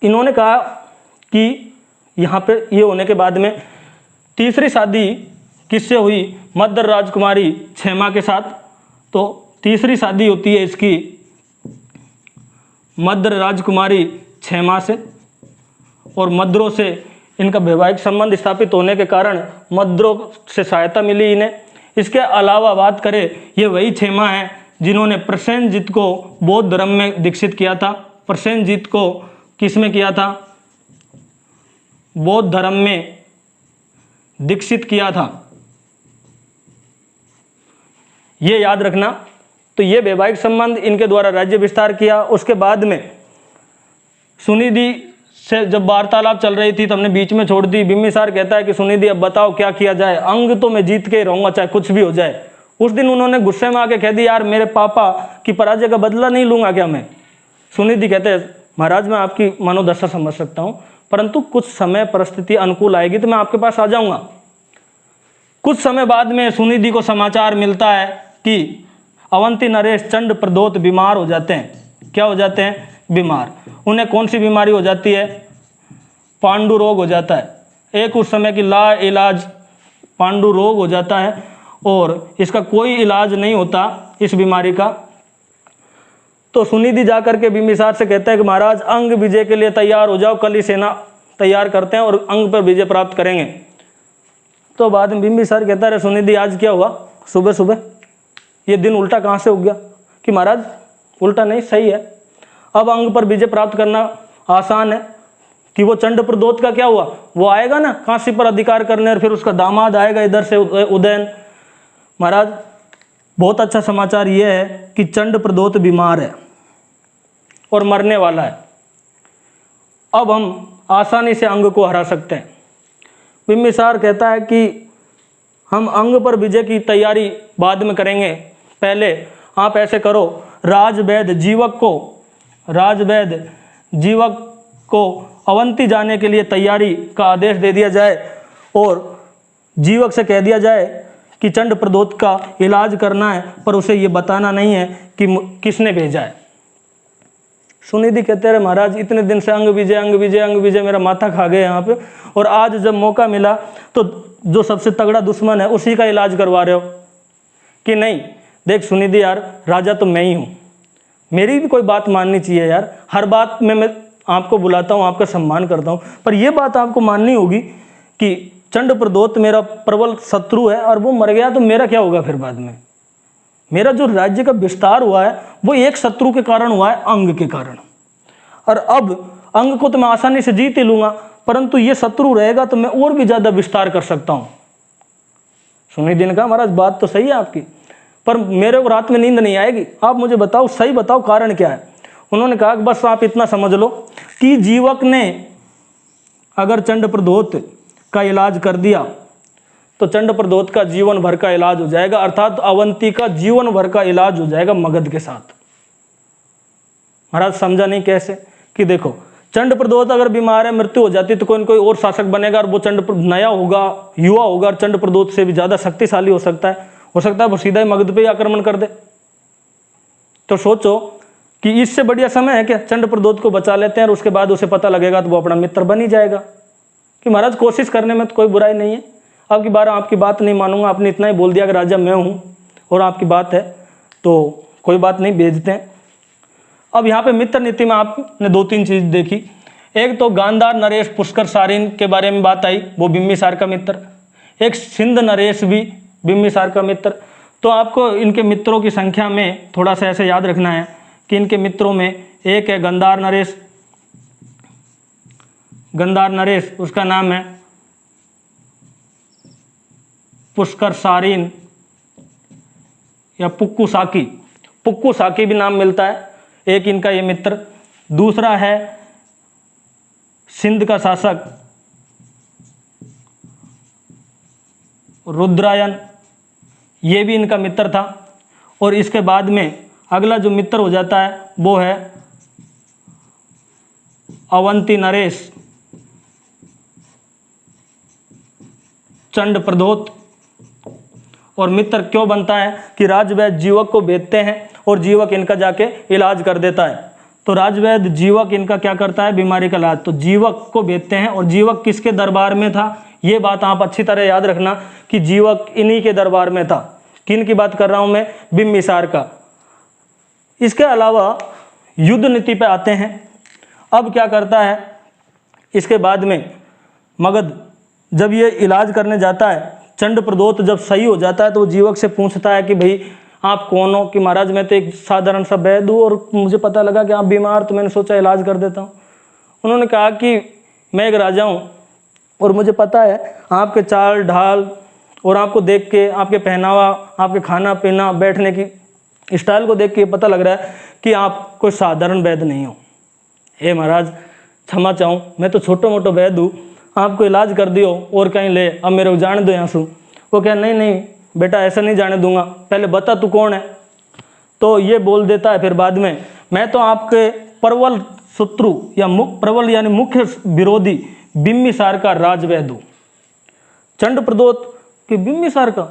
A: इन्होंने कहा कि यहाँ पे ये होने के बाद में तीसरी शादी किससे हुई? मद्र राजकुमारी क्षेमा के साथ। तो तीसरी शादी होती है इसकी मद्र राजकुमारी क्षेमा से, और मद्रों से इनका वैवाहिक संबंध स्थापित होने के कारण मद्रों से सहायता मिली इन्हें। इसके अलावा बात करें, ये वही क्षेमा है जिन्होंने प्रसेनजित को बौद्ध धर्म में दीक्षित किया था। प्रसेनजित को किस में किया था? बौद्ध धर्म में दीक्षित किया था। ये याद रखना। तो ये वैवाहिक संबंध, इनके द्वारा राज्य विस्तार किया। उसके बाद में सुनिधि से जब वार्तालाप चल रही थी तो हमने बीच में छोड़ दी। बिम्बिसार कहता है कि सुनिधि अब बताओ क्या किया जाए, अंग तो मैं जीत के ही रहूँगा चाहे कुछ भी हो जाए। उस दिन उन्होंने गुस्से में आके कह दिया, यार मेरे पापा की पराजय का बदला नहीं लूँगा क्या मैं। सुनिधि कहते हैं, महाराज मैं आपकी मनोदशा समझ सकता हूँ, परंतु कुछ समय परिस्थिति अनुकूल आएगी तो मैं आपके पास आ जाऊँगा। कुछ समय बाद में सुनिधि को समाचार मिलता है कि अवंती नरेश चंड प्रदोत बीमार हो जाते हैं। क्या हो जाते हैं? बीमार। उन्हें कौन सी बीमारी हो जाती है? पांडु रोग हो जाता है। एक उस समय की ला इलाज पांडु रोग हो जाता है और इसका कोई इलाज नहीं होता इस बीमारी का। तो सुनिधि जाकर के बिम्बिसार से कहता है कि महाराज अंग विजय के लिए तैयार हो जाओ, कल ही सेना तैयार करते हैं और अंग पर विजय प्राप्त करेंगे। तो बाद में बिम्बिसार कहता है, सुनिधि आज क्या हुआ सुबह सुबह, ये दिन उल्टा कहाँ से हो गया? कि महाराज उल्टा नहीं, सही है। अब अंग पर विजय प्राप्त करना आसान है कि वो चंड प्रदोत का क्या हुआ, वो आएगा ना काशी पर अधिकार करने और फिर उसका दामाद आएगा इधर से उदयन। महाराज बहुत अच्छा समाचार ये है कि चंड प्रदोत बीमार है और मरने वाला है। अब हम आसानी से अंग को हरा सकते हैं। बिम्बिसार कहता है कि हम अंग पर विजय की तैयारी बाद में करेंगे, पहले आप ऐसे करो, राजवैद्य जीवक को अवंती जाने के लिए तैयारी का आदेश दे दिया जाए और जीवक से कह दिया जाए कि चंड प्रदोत का इलाज करना है, पर उसे ये बताना नहीं है कि किसने भेजा है। सुनिधि कहते रहे, महाराज इतने दिन से अंग विजय मेरा माथा खा गए यहाँ पे, और आज जब मौका मिला तो जो सबसे तगड़ा दुश्मन है उसी का इलाज करवा रहे हो कि नहीं। देख सुनिधि यार, राजा तो मैं ही हूँ, मेरी भी कोई बात माननी चाहिए यार। हर बात में मैं आपको बुलाता हूँ, आपका सम्मान करता हूँ, पर यह बात आपको माननी होगी कि चंड प्रदोत मेरा प्रबल शत्रु है और वो मर गया तो मेरा क्या होगा फिर बाद में। मेरा जो राज्य का विस्तार हुआ है वो एक शत्रु के कारण हुआ है, अंग के कारण। और अब अंग को तो मैं आसानी से जीत ही लूंगा, परंतु ये शत्रु रहेगा तो मैं और भी ज्यादा विस्तार कर सकता हूँ। सुनिधि ने कहा, महाराज बात तो सही है आपकी, पर मेरे को रात में नींद नहीं आएगी, आप मुझे बताओ, सही बताओ कारण क्या है। उन्होंने कहा कि बस आप इतना समझ लो कि जीवक ने अगर चंड प्रदोत का इलाज कर दिया तो चंड प्रदोत का जीवन भर का इलाज हो जाएगा, अर्थात अवंती का जीवन भर का इलाज हो जाएगा मगध के साथ। महाराज समझा नहीं कैसे? कि देखो चंड प्रदोत अगर बीमार है, मृत्यु हो जाती तो कोई न कोई और शासक बनेगा और वो नया होगा, युवा होगा, और चंड प्रदोत से भी ज्यादा शक्तिशाली हो सकता है वो सीधा ही मगध पे ही आक्रमण कर दे। तो सोचो कि इससे बढ़िया समय है क्या, चंड प्रदोत को बचा लेते हैं और उसके बाद उसे पता लगेगा तो वो अपना मित्र बन ही जाएगा। कि महाराज कोशिश करने में तो कोई बुराई नहीं है, आपकी आपकी बात नहीं मानूंगा, आपने इतना ही बोल दिया कि राजा मैं हूँ और आपकी बात है तो कोई बात नहीं, भेजते हैं। अब यहाँ पे मित्र नीति में आपने 2-3 चीज देखी। एक तो गांधार नरेश पुष्कर सारिन के बारे में बात आई, वो बिम्बिसार का मित्र। एक सिंध नरेश भी बिम्बिसार का मित्र। तो आपको इनके मित्रों की संख्या में थोड़ा सा ऐसे याद रखना है कि इनके मित्रों में एक है गांधार नरेश, उसका नाम है पुष्कर सारिन या पुक्कू साकी भी नाम मिलता है, एक इनका ये मित्र। दूसरा है सिंध का शासक रुद्रायन, ये भी इनका मित्र था। और इसके बाद में अगला जो मित्र हो जाता है वो है अवंती नरेश चंड प्रदोत। और मित्र क्यों बनता है कि राजवैद्य जीवक को भेजते हैं और जीवक इनका जाके इलाज कर देता है। तो राजवैद्य जीवक इनका क्या करता है, बीमारी का इलाज। तो जीवक को भेजते हैं, और जीवक किसके दरबार में था, ये बात आप अच्छी तरह याद रखना कि जीवक इन्हीं के दरबार में था। किन की बात कर रहा हूं मैं, बिम्बिसार का। इसके अलावा युद्ध नीति पे आते हैं। अब क्या करता है, इसके बाद में मगध जब ये इलाज करने जाता है, चंड प्रदोत जब सही हो जाता है तो वो जीवक से पूछता है कि भाई आप कौन हो। कि महाराज मैं तो एक साधारण सा वैद्य हूँ और मुझे पता लगा कि आप बीमार, तो मैंने सोचा इलाज कर देता हूँ। उन्होंने कहा कि मैं एक राजा हूँ और मुझे पता है आपके चाल ढाल और आपको देख के, आपके पहनावा, आपके खाना पीना, बैठने की स्टाइल को देख के पता लग रहा है कि आप कोई साधारण वैद्य नहीं हो। हे महाराज क्षमा चाहूँ, मैं तो छोटो मोटो वैद्य हूँ, आपको इलाज कर दियो और कहीं ले, अब मेरे को जाने दो यहाँ से। वो क्या, नहीं नहीं बेटा ऐसा नहीं जाने दूंगा, पहले बता तू कौन है। तो ये बोल देता है फिर बाद में, मैं तो आपके प्रबल शत्रु या प्रबल यानी मुख्य विरोधी बिम्बिसार का राजवैद्य हूँ। चंड प्रदोत कि बिम्बिसार का,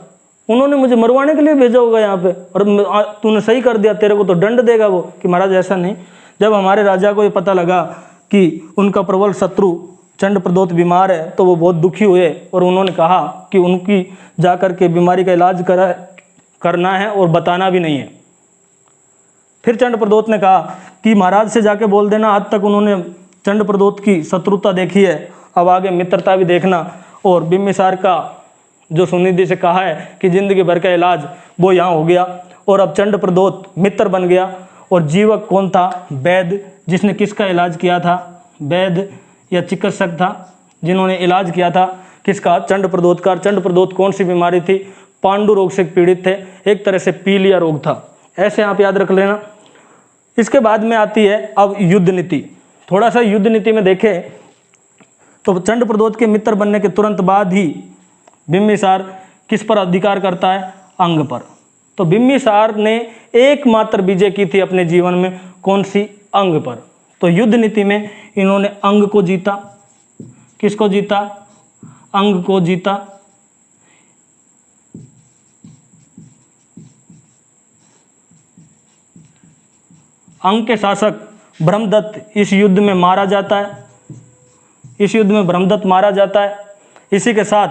A: उन्होंने मुझे मरवाने के लिए भेजा होगा यहाँ पे, और तूने सही कर दिया, तेरे को तो दंड देगा वो। कि महाराज ऐसा नहीं, जब हमारे राजा को ये पता लगा कि उनका प्रबल शत्रु चंड प्रदोत बीमार है तो वो बहुत दुखी हुए और उन्होंने कहा कि उनकी जाकर के बीमारी का इलाज करना है और बताना भी नहीं है। फिर चंड प्रदोत ने कहा कि महाराज से जाके बोल देना, आज तक उन्होंने चंड प्रदोत की शत्रुता देखी है, अब आगे मित्रता भी देखना। और बिम्बिसार का जो सुनिधि से कहा है कि जिंदगी भर का इलाज वो यहाँ हो गया, और अब चंड प्रदोत मित्र बन गया। और जीवक कौन था? वैद्य, जिसने किसका इलाज किया था? वैद्य या चिकित्सक था जिन्होंने इलाज किया था किसका? चंड प्रदोत का। चंड प्रदोत कौन सी बीमारी थी? पांडु रोग से पीड़ित थे, एक तरह से पीलिया रोग था। ऐसे आप याद रख लेना। इसके बाद में आती है अब युद्ध नीति। थोड़ा सा युद्ध नीति में देखें तो चंड प्रदोत के मित्र बनने के तुरंत बाद ही बिम्बिसार किस पर अधिकार करता है? अंग पर। तो बिम्बिसार ने एकमात्र विजय की थी अपने जीवन में, कौन सी? अंग पर। तो युद्ध नीति में इन्होंने अंग को जीता। किसको जीता? अंग को जीता। अंग के शासक ब्रह्मदत्त इस युद्ध में मारा जाता है। इस युद्ध में ब्रह्मदत्त मारा जाता है। इसी के साथ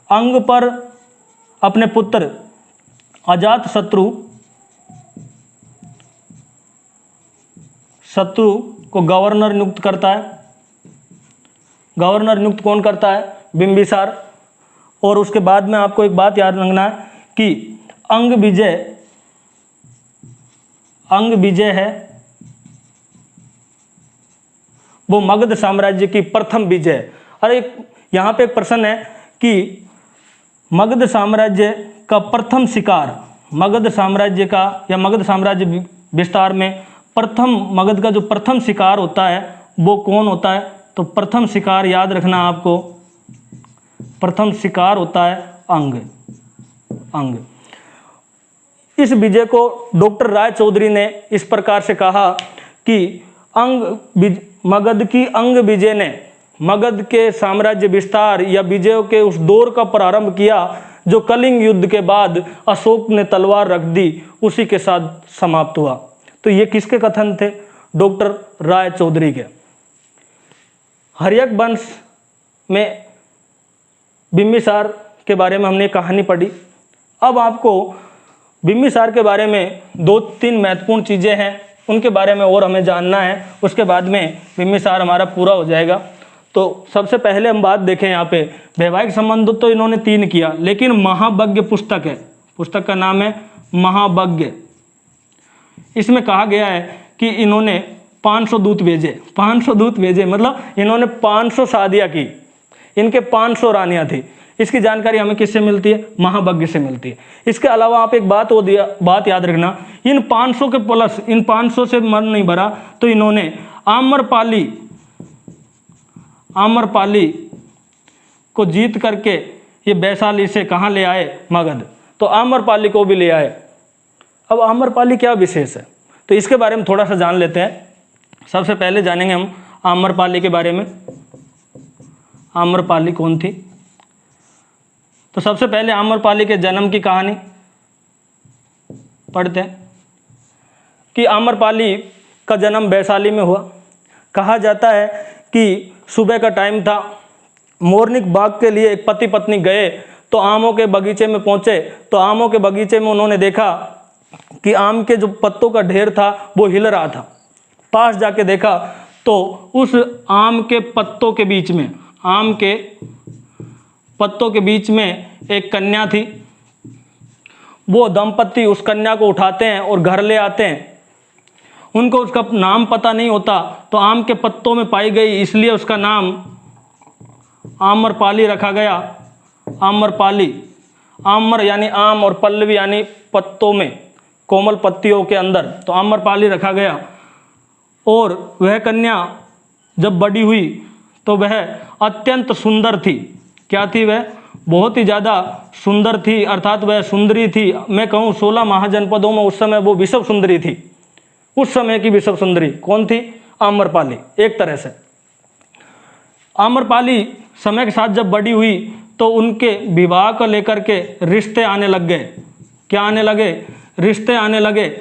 A: अंग पर अपने पुत्र अजात शत्रु को गवर्नर नियुक्त करता है। गवर्नर नियुक्त कौन करता है? बिम्बिसार। और उसके बाद में आपको एक बात याद रखना है कि अंग विजय है वो मगध साम्राज्य की प्रथम विजय। अरे यहाँ पे एक प्रश्न है कि मगध साम्राज्य का प्रथम शिकार, मगध साम्राज्य का या मगध साम्राज्य विस्तार में प्रथम, मगध का जो प्रथम शिकार होता है वो कौन होता है? तो प्रथम शिकार याद रखना आपको, प्रथम शिकार होता है अंग। इस विजय को डॉक्टर राय चौधरी ने इस प्रकार से कहा कि मगध की अंग विजय ने मगध के साम्राज्य विस्तार या विजयों के उस दौर का प्रारंभ किया जो कलिंग युद्ध के बाद अशोक ने तलवार रख दी, उसी के साथ समाप्त हुआ। तो ये किसके कथन थे? डॉक्टर राय चौधरी के। हर्यक वंश में बिम्बिसार के बारे में हमने कहानी पढ़ी। अब आपको बिम्बिसार के बारे में 2-3 महत्वपूर्ण चीज़ें हैं, उनके बारे में और हमें जानना है। उसके बाद में बिम्बिसार हमारा पूरा हो जाएगा। तो सबसे पहले हम बात देखें यहाँ पे, वैवाहिक संबंध तो इन्होंने 3 किया, लेकिन महाभाग्य पुस्तक है, पुस्तक का नाम है महाभाग्य। इसमें कहा गया है कि इन्होंने 500 दूत भेजे। 500 दूत भेजे मतलब इन्होंने 500 शादियाँ की, इनके 500 रानियाँ थी। इसकी जानकारी हमें किससे मिलती है? महाभाग्य से मिलती है। इसके अलावा आप एक बात याद रखना, इन 500 के प्लस इन 500 से मन नहीं भरा तो इन्होंने आम्रपाली को जीत करके ये वैशाली से कहाँ ले आए? मगध। तो आम्रपाली को भी ले आए। अब आम्रपाली क्या विशेष है तो इसके बारे में थोड़ा सा जान लेते हैं। सबसे पहले जानेंगे हम आम्रपाली के बारे में। आम्रपाली कौन थी? तो सबसे पहले आम्रपाली के जन्म की कहानी पढ़ते हैं कि आम्रपाली का जन्म वैशाली में हुआ। कहा जाता है कि सुबह का टाइम था, मोरनिक बाग के लिए एक पति पत्नी गए तो आमों के बगीचे में पहुंचे। तो आमों के बगीचे में उन्होंने देखा कि आम के जो पत्तों का ढेर था वो हिल रहा था। पास जाके देखा तो उस आम के पत्तों के बीच में, आम के पत्तों के बीच में एक कन्या थी। वो दंपति उस कन्या को उठाते हैं और घर ले आते हैं। उनको उसका नाम पता नहीं होता, तो आम के पत्तों में पाई गई इसलिए उसका नाम आम्रपाली रखा गया। आम्रपाली आम्र यानी आम और पल्लवी यानी पत्तों में, कोमल पत्तियों के अंदर, तो आम्रपाली रखा गया। और वह कन्या जब बड़ी हुई तो वह अत्यंत सुंदर थी। क्या थी वह? बहुत ही ज़्यादा सुंदर थी, अर्थात वह सुंदरी थी। मैं कहूँ 16 महाजनपदों में उस समय वो विश्व सुंदरी थी। उस समय की विश्व सुंदरी कौन थी? आम्रपाली। एक तरह से आम्रपाली समय के साथ जब बड़ी हुई तो उनके विवाह को लेकर के रिश्ते आने लग गए। क्या आने लगे? रिश्ते आने लगे।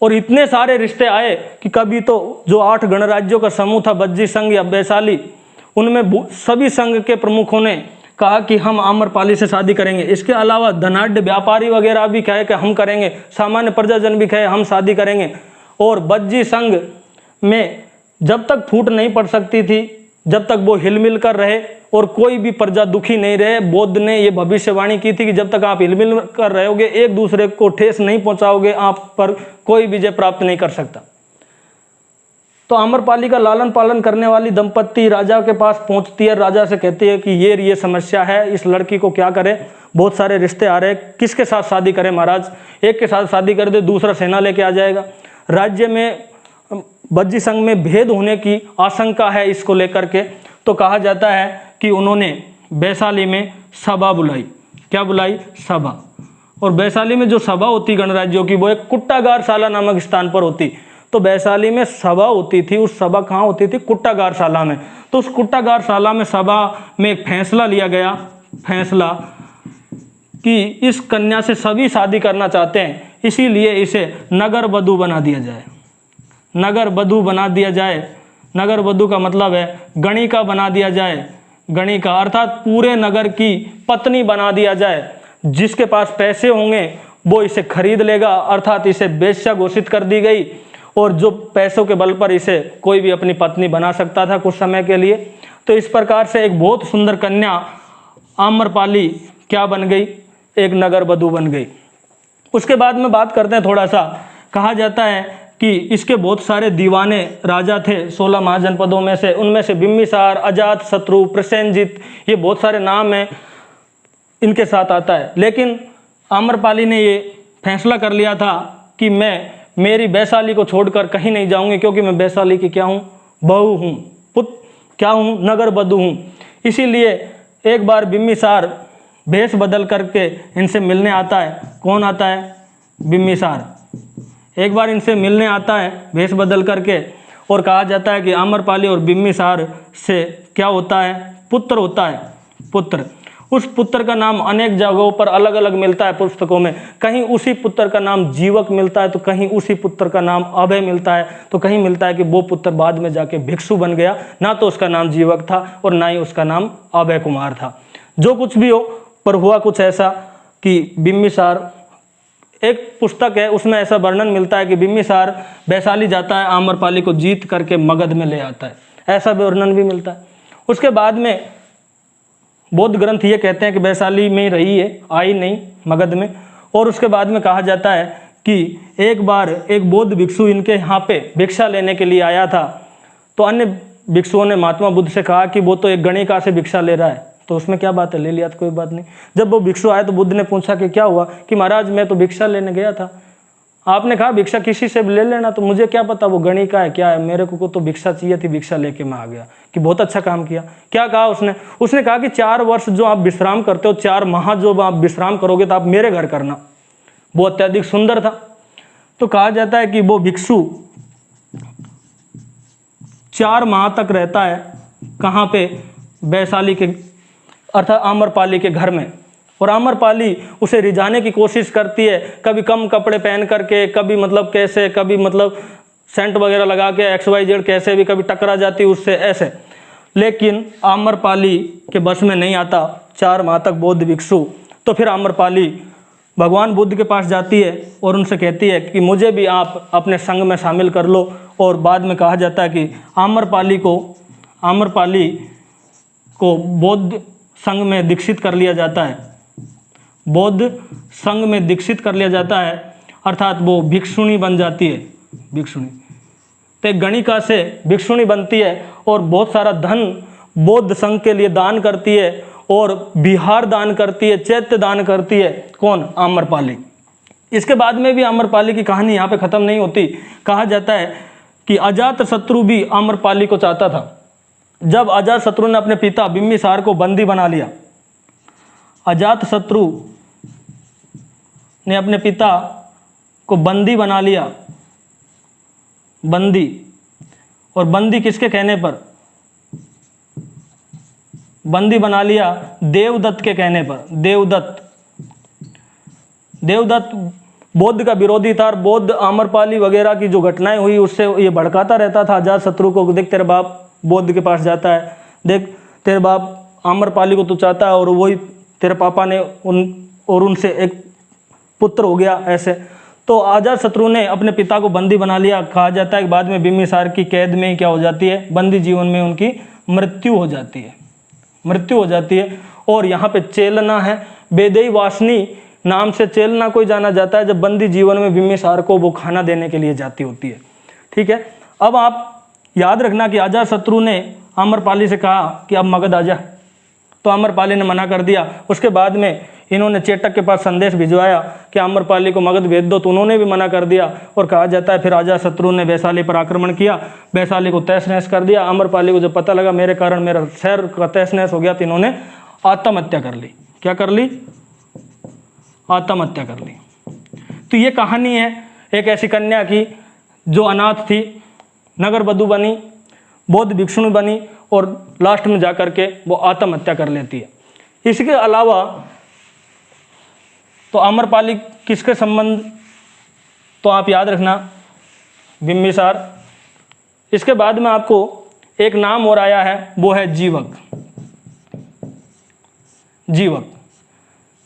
A: और इतने सारे रिश्ते आए कि कभी तो जो 8 गणराज्यों का समूह था, बज्जी संघ या वैशाली, उनमें सभी संघ के प्रमुखों ने कहा कि हम आम्रपाली से शादी करेंगे। इसके अलावा धनाढ़ व्यापारी वगैरह भी कहे कि हम करेंगे, सामान्य प्रजाजन भी कहे हम शादी करेंगे। और बज्जी संघ में जब तक फूट नहीं पड़ सकती थी, जब तक वो हिलमिल कर रहे और कोई भी प्रजा दुखी नहीं रहे, बुद्ध ने ये भविष्यवाणी की थी कि जब तक आप हिलमिल कर रहोगे, एक दूसरे को ठेस नहीं पहुंचाओगे, आप पर कोई विजय प्राप्त नहीं कर सकता। तो आम्रपाली का लालन पालन करने वाली दंपत्ति राजा के पास पहुंचती है, राजा से कहती है कि ये समस्या है, इस लड़की को क्या करें, बहुत सारे रिश्ते आ रहे हैं, किसके साथ शादी करें महाराज? एक के साथ शादी कर दे, दूसरा सेना लेके आ जाएगा। राज्य में बज्जी संघ में भेद होने की आशंका है इसको लेकर के। तो कहा जाता है कि उन्होंने वैशाली में सभा बुलाई। क्या बुलाई? सभा। और वैशाली में जो सभा होती गणराज्यों की, वो एक कुट्टागारशाला नामक स्थान पर होती। तो वैशाली में सभा होती थी, उस सभा कहाँ होती थी? कुट्टागारशाला में। तो उस कुट्टागारशाला में सभा में एक फैसला लिया गया, फैसला कि इस कन्या से सभी शादी करना चाहते हैं, इसीलिए इसे नगर वधू बना दिया जाए। नगर वधू बना दिया जाए। नगर वधू का मतलब है गणिका बना दिया जाए। गणिका अर्थात पूरे नगर की पत्नी बना दिया जाए। जिसके पास पैसे होंगे वो इसे खरीद लेगा, अर्थात इसे वेश्या घोषित कर दी गई। और जो पैसों के बल पर इसे कोई भी अपनी पत्नी बना सकता था कुछ समय के लिए। तो इस प्रकार से एक बहुत सुंदर कन्या आम्रपाली क्या बन गई? एक नगर वधू बन गई। उसके बाद में बात करते हैं थोड़ा सा। कहा जाता है कि इसके बहुत सारे दीवाने राजा थे 16 महाजनपदों में से। उनमें से बिम्बिसार, अजात शत्रु, प्रसेनजित, ये बहुत सारे नाम हैं, इनके साथ आता है। लेकिन आम्रपाली ने ये फैसला कर लिया था कि मैं मेरी वैशाली को छोड़कर कहीं नहीं जाऊंगी, क्योंकि मैं वैशाली की क्या हूँ? बहू हूँ, पुत्र क्या हूँ? नगर वधू हूँ। इसीलिए एक बार बिम्बिसार भेष बदल करके इनसे मिलने आता है। कौन आता है? बिम्बिसार एक बार इनसे मिलने आता है भेष बदल करके। और कहा जाता है कि आम्रपाली और बिम्बिसार से क्या होता है? पुत्र होता है, पुत्र। उस पुत्र का नाम अनेक जगहों पर अलग अलग मिलता है पुस्तकों में। कहीं उसी पुत्र का नाम जीवक मिलता है, तो कहीं उसी पुत्र का नाम अभय मिलता है, तो कहीं मिलता है कि वो पुत्र बाद में जाके भिक्षु बन गया। ना तो उसका नाम जीवक था और ना ही उसका नाम अभय कुमार था। जो कुछ भी हो, पर हुआ कुछ ऐसा कि बिम्बिसार, एक पुस्तक है उसमें ऐसा वर्णन मिलता है कि बिम्बिसार वैशाली जाता है, आम्रपाली को जीत करके मगध में ले आता है, ऐसा वर्णन भी मिलता है। उसके बाद में बौद्ध ग्रंथ ये कहते हैं कि वैशाली में ही रही है, आई नहीं मगध में। और उसके बाद में कहा जाता है कि एक बार एक बौद्ध भिक्षु इनके यहाँ पे भिक्षा लेने के लिए आया था। तो अन्य भिक्षुओं ने महात्मा बुद्ध से कहा कि वो तो एक गणिका से भिक्षा ले रहा है, तो उसमें क्या बात है, ले लिया तो कोई बात नहीं। जब वो भिक्षु आए तो बुद्ध ने पूछा कि क्या हुआ? कि महाराज मैं तो भिक्षा लेने गया था, आपने कहा भिक्षा किसी से भी ले लेना, तो मुझे क्या पता वो गणिका है क्या है, मेरे को तो भिक्षा चाहिए थी, भिक्षा लेके मैं आ गया। कि बहुत अच्छा काम किया। क्या कहा उसने? उसने कहा कि 4 वर्ष जो आप विश्राम करते हो, 4 माह जो आप विश्राम करोगे तो आप मेरे घर करना। वो अत्यधिक सुंदर था। तो कहा जाता है कि वो भिक्षु 4 माह तक रहता है। कहाँ पे? वैशाली के अर्थात आम्रपाली के घर में। और आम्रपाली उसे रिझाने की कोशिश करती है, कभी कम कपड़े पहन करके, कभी मतलब कैसे, कभी मतलब सेंट वगैरह लगा के XYZ कैसे भी, कभी टकरा जाती उससे ऐसे। लेकिन आम्रपाली के बस में नहीं आता 4 माह तक बौद्ध भिक्षु। तो फिर आम्रपाली भगवान बुद्ध के पास जाती है और उनसे कहती है कि मुझे भी आप अपने संग में शामिल कर लो। और बाद में कहा जाता है कि आम्रपाली को बौद्ध संघ में दीक्षित कर लिया जाता है। बौद्ध संघ में दीक्षित कर लिया जाता है, अर्थात वो भिक्षुणी बन जाती है। भिक्षुणी तो गणिका से भिक्षुणी बनती है और बहुत सारा धन बौद्ध संघ के लिए दान करती है। और बिहार दान करती है, चैत्य दान करती है। कौन? आम्रपाली। इसके बाद में भी आम्रपाली की कहानी यहाँ पे ख़त्म नहीं होती। कहा जाता है कि अजातशत्रु भी आम्रपाली को चाहता था। जब अजातशत्रु ने अपने पिता बिंबिसार को बंदी बना लिया, अजातशत्रु ने अपने पिता को बंदी बना लिया, बंदी, और बंदी किसके कहने पर? बंदी बना लिया देवदत्त के कहने पर। देवदत्त बौद्ध का विरोधी था और बौद्ध आम्रपाली वगैरह की जो घटनाएं हुई उससे ये भड़काता रहता था अजातशत्रु को। देख तेरा बाप बौद्ध के पास जाता है, देख तेरे बाप आम्रपाली को तू चाहता है और वही तेरे पापा ने उनसे एक पुत्र हो गया। ऐसे तो अजातशत्रु ने अपने पिता को बंदी बना लिया। कहा जाता है कि बाद में बिंबिसार की कैद में ही क्या हो जाती है? बंदी जीवन में उनकी मृत्यु हो जाती है। और यहाँ पे चेलना है, बेदई वासनी नाम से चेलना कोई जाना जाता है जब बंदी जीवन में बिंबिसार को वो खाना देने के लिए जाती होती है। ठीक है, अब आप याद रखना कि अजातशत्रु ने आम्रपाली से कहा कि अब मगध आ जा, तो आम्रपाली ने मना कर दिया। उसके बाद में इन्होंने चेटक के पास संदेश भिजवाया कि आम्रपाली को मगध भेज दो, तो उन्होंने भी मना कर दिया। और कहा जाता है फिर अजातशत्रु ने वैशाली पर आक्रमण किया, वैशाली को तहस नहस कर दिया। आम्रपाली को जब पता लगा मेरे कारण मेरा शहर का तहस नहस हो गया, तो इन्होंने आत्महत्या कर ली। क्या कर ली? आत्महत्या कर ली। तो ये कहानी है एक ऐसी कन्या की जो अनाथ थी, नगर वधू बनी, बौद्ध भिक्षुणी बनी और लास्ट में जाकर के वो आत्महत्या कर लेती है। इसके अलावा तो आम्रपाली किसके संबंध, तो आप याद रखना बिंबिसार। इसके बाद में आपको एक नाम और आया है, वो है जीवक।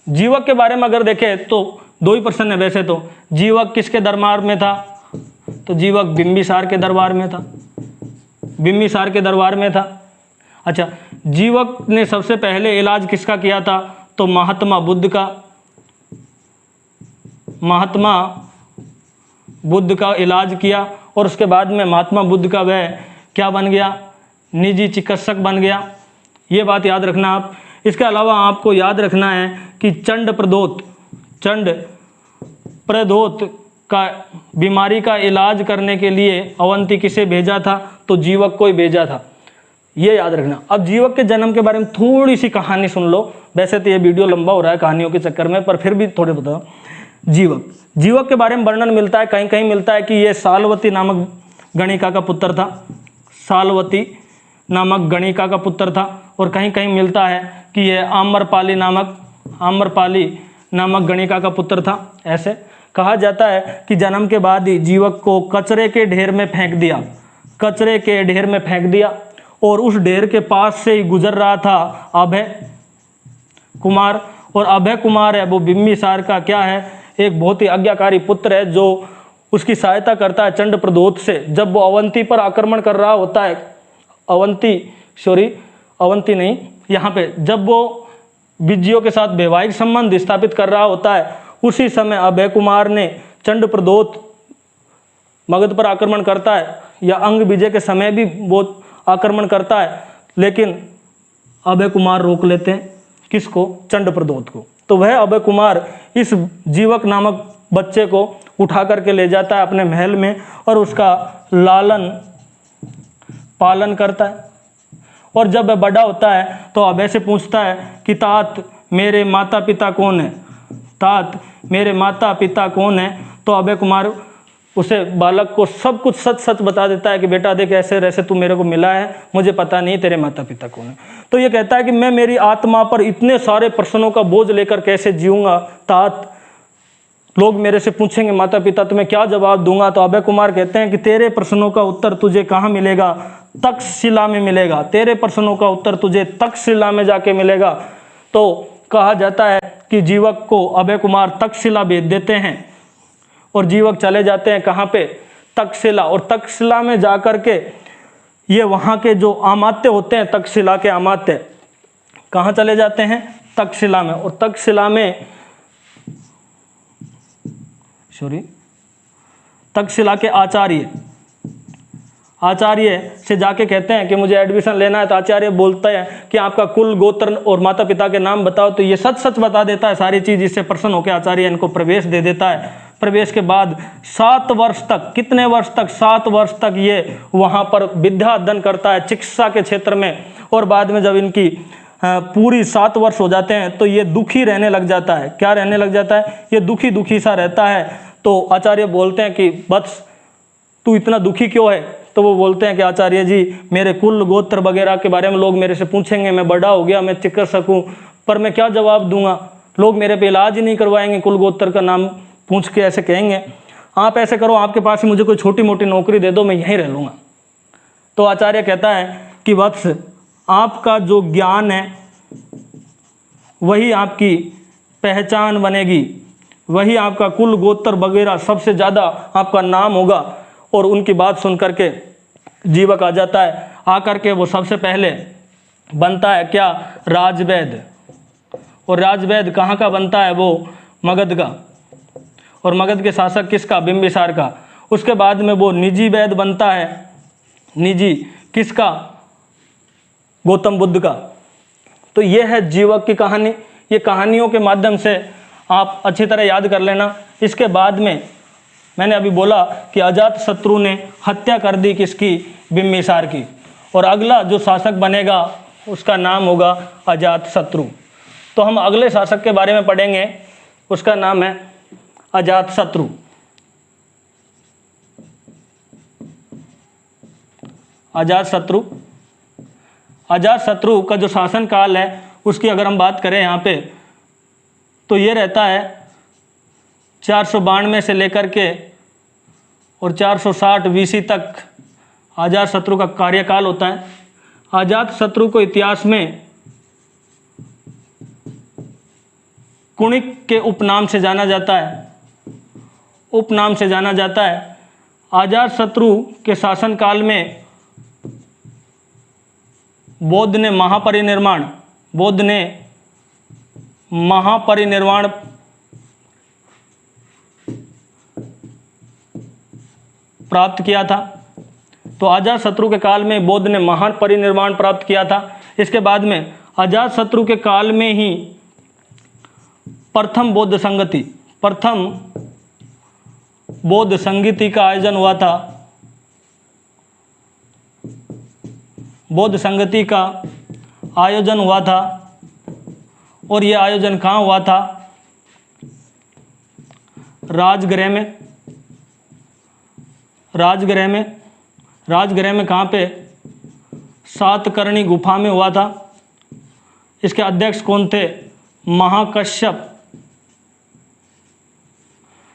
A: जीवक के बारे में अगर देखें तो दो ही प्रश्न है वैसे तो। जीवक किसके दरबार में था? तो जीवक बिंबिसार के दरबार में था। अच्छा, जीवक ने सबसे पहले इलाज किसका किया था? तो महात्मा बुद्ध का इलाज किया। और उसके बाद में महात्मा बुद्ध का वह क्या बन गया? निजी चिकित्सक बन गया। ये बात याद रखना आप। इसके अलावा आपको याद रखना है कि चंड प्रदोत का बीमारी का इलाज करने के लिए अवंती किसे भेजा था? तो जीवक को ही भेजा था। ये याद रखना। अब जीवक के जन्म के बारे में थोड़ी सी कहानी सुन लो। वैसे तो ये वीडियो लंबा हो रहा है कहानियों के चक्कर में, पर फिर भी थोड़े बताओ। जीवक के बारे में वर्णन मिलता है, कहीं कहीं मिलता है कि ये सालवती नामक गणिका का पुत्र था। और कहीं कहीं मिलता है कि यह आम्रपाली नामक गणिका का पुत्र था। ऐसे कहा जाता है कि जन्म के बाद ही जीवक को कचरे के ढेर में फेंक दिया और उस ढेर के पास से ही गुजर रहा था अभय कुमार। और अभय कुमार है वो बिंबिसार का क्या है? एक बहुत ही आज्ञाकारी पुत्र है जो उसकी सहायता करता है चंड प्रदोत से। जब वो अवंती पर आक्रमण कर रहा होता है, अवंती नहीं, यहाँ पे जब वो विजयों के साथ वैवाहिक संबंध स्थापित कर रहा होता है, उसी समय अभय कुमार ने चंड प्रदोत मगध पर आक्रमण करता है, या अंग विजय के समय भी वो आक्रमण करता है, लेकिन अभय कुमार रोक लेते हैं। किसको? चंड प्रदोत को। तो वह अभय कुमार इस जीवक नामक बच्चे को उठा करके ले जाता है अपने महल में और उसका लालन पालन करता है। और जब वह बड़ा होता है तो अभय से पूछता है कि तात मेरे माता पिता कौन है? तो अभय कुमार उसे बालक को सब कुछ सच बता देता है कि बेटा देख ऐसे तू मेरे को मिला है, मुझे पता नहीं तेरे माता पिता कौन है। तो ये कहता है कि मैं मेरी आत्मा पर इतने सारे प्रश्नों का बोझ लेकर कैसे जीऊँगा तात, लोग मेरे से पूछेंगे माता पिता, तो मैं क्या जवाब दूंगा? तो अभय कुमार कहते हैं कि तेरे प्रश्नों का उत्तर तुझे कहाँ मिलेगा? तक्षशिला में मिलेगा। तेरे प्रश्नों का उत्तर तुझे तक्षशिला में जाके मिलेगा। तो कहा जाता है कि जीवक को अभय कुमार तक्षशिला भेज देते हैं और जीवक चले जाते हैं कहाँ पे? तक्षशिला। और तक्षशिला में जाकर के ये वहाँ के जो अमात्य होते हैं, तक्षशिला के अमात्य कहाँ चले जाते हैं? तक्षशिला में। और तक्षशिला के आचार्य आचार्य से जाके कहते हैं कि मुझे एडमिशन लेना है, तो आचार्य बोलते हैं कि आपका कुल गोत्र और माता पिता के नाम बताओ। तो ये सच सच बता देता है सारी चीज़। इससे प्रसन्न होकर आचार्य इनको प्रवेश दे देता है। प्रवेश के बाद 7 वर्ष तक, कितने वर्ष तक, 7 वर्ष तक ये वहाँ पर विद्या अध्ययन करता है चिकित्सा के क्षेत्र में। और बाद में जब इनकी पूरी 7 वर्ष हो जाते हैं तो ये दुखी रहने लग जाता है। क्या रहने लग जाता है? ये दुखी दुखी सा रहता है। तो आचार्य बोलते हैं कि वत्स तू इतना दुखी क्यों है? तो वो बोलते हैं कि आचार्य जी, मेरे कुल गोत्र वगैरह के बारे में लोग मेरे से पूछेंगे, मैं बड़ा हो गया, मैं चिकित्सक हूँ, पर मैं क्या जवाब दूंगा? लोग मेरे पे इलाज ही नहीं करवाएंगे, कुल गोत्र का नाम पूछ के ऐसे कहेंगे। आप ऐसे करो, आपके पास ही मुझे कोई छोटी मोटी नौकरी दे दो, मैं यहीं रह लूँगा। तो आचार्य कहता है कि वत्स, आपका जो ज्ञान है वही आपकी पहचान बनेगी, वही आपका कुल गोत्र वगैरह सबसे ज़्यादा आपका नाम होगा। और उनकी बात सुन करके जीवक आ जाता है। आकर के वो सबसे पहले बनता है क्या? राजवैद्य। और राजवैद्य कहाँ का बनता है? वो मगध का। और मगध के शासक किसका? बिंबिसार का। उसके बाद में वो निजी वैद्य बनता है। निजी किसका? गौतम बुद्ध का। तो ये है जीवक की कहानी। ये कहानियों के माध्यम से आप अच्छी तरह याद कर लेना। इसके बाद में मैंने अभी बोला कि अजातशत्रु ने हत्या कर दी किसकी? बिंबिसार की। और अगला जो शासक बनेगा उसका नाम होगा अजातशत्रु। तो हम अगले शासक के बारे में पढ़ेंगे, उसका नाम है अजातशत्रु। अजातशत्रु। अजातशत्रु का जो शासन काल है उसकी अगर हम बात करें यहाँ पे, तो ये रहता है 492 से लेकर के और 460 BC तक अजातशत्रु का कार्यकाल होता है। अजातशत्रु को इतिहास में कुणिक के उपनाम से जाना जाता है। उपनाम से जाना जाता है। अजातशत्रु के शासनकाल में बौद्ध ने महापरिनिर्वाण प्राप्त किया था। तो अजातशत्रु के काल में बौद्ध ने महान परिनिर्वाण प्राप्त किया था। इसके बाद में अजातशत्रु के काल में ही प्रथम बौद्ध संगति का आयोजन हुआ था। बौद्ध संगति का आयोजन हुआ था। और यह आयोजन कहाँ हुआ था? राजगृह में कहाँ पे? सातकर्णी गुफा में हुआ था। इसके अध्यक्ष कौन थे? महाकश्यप।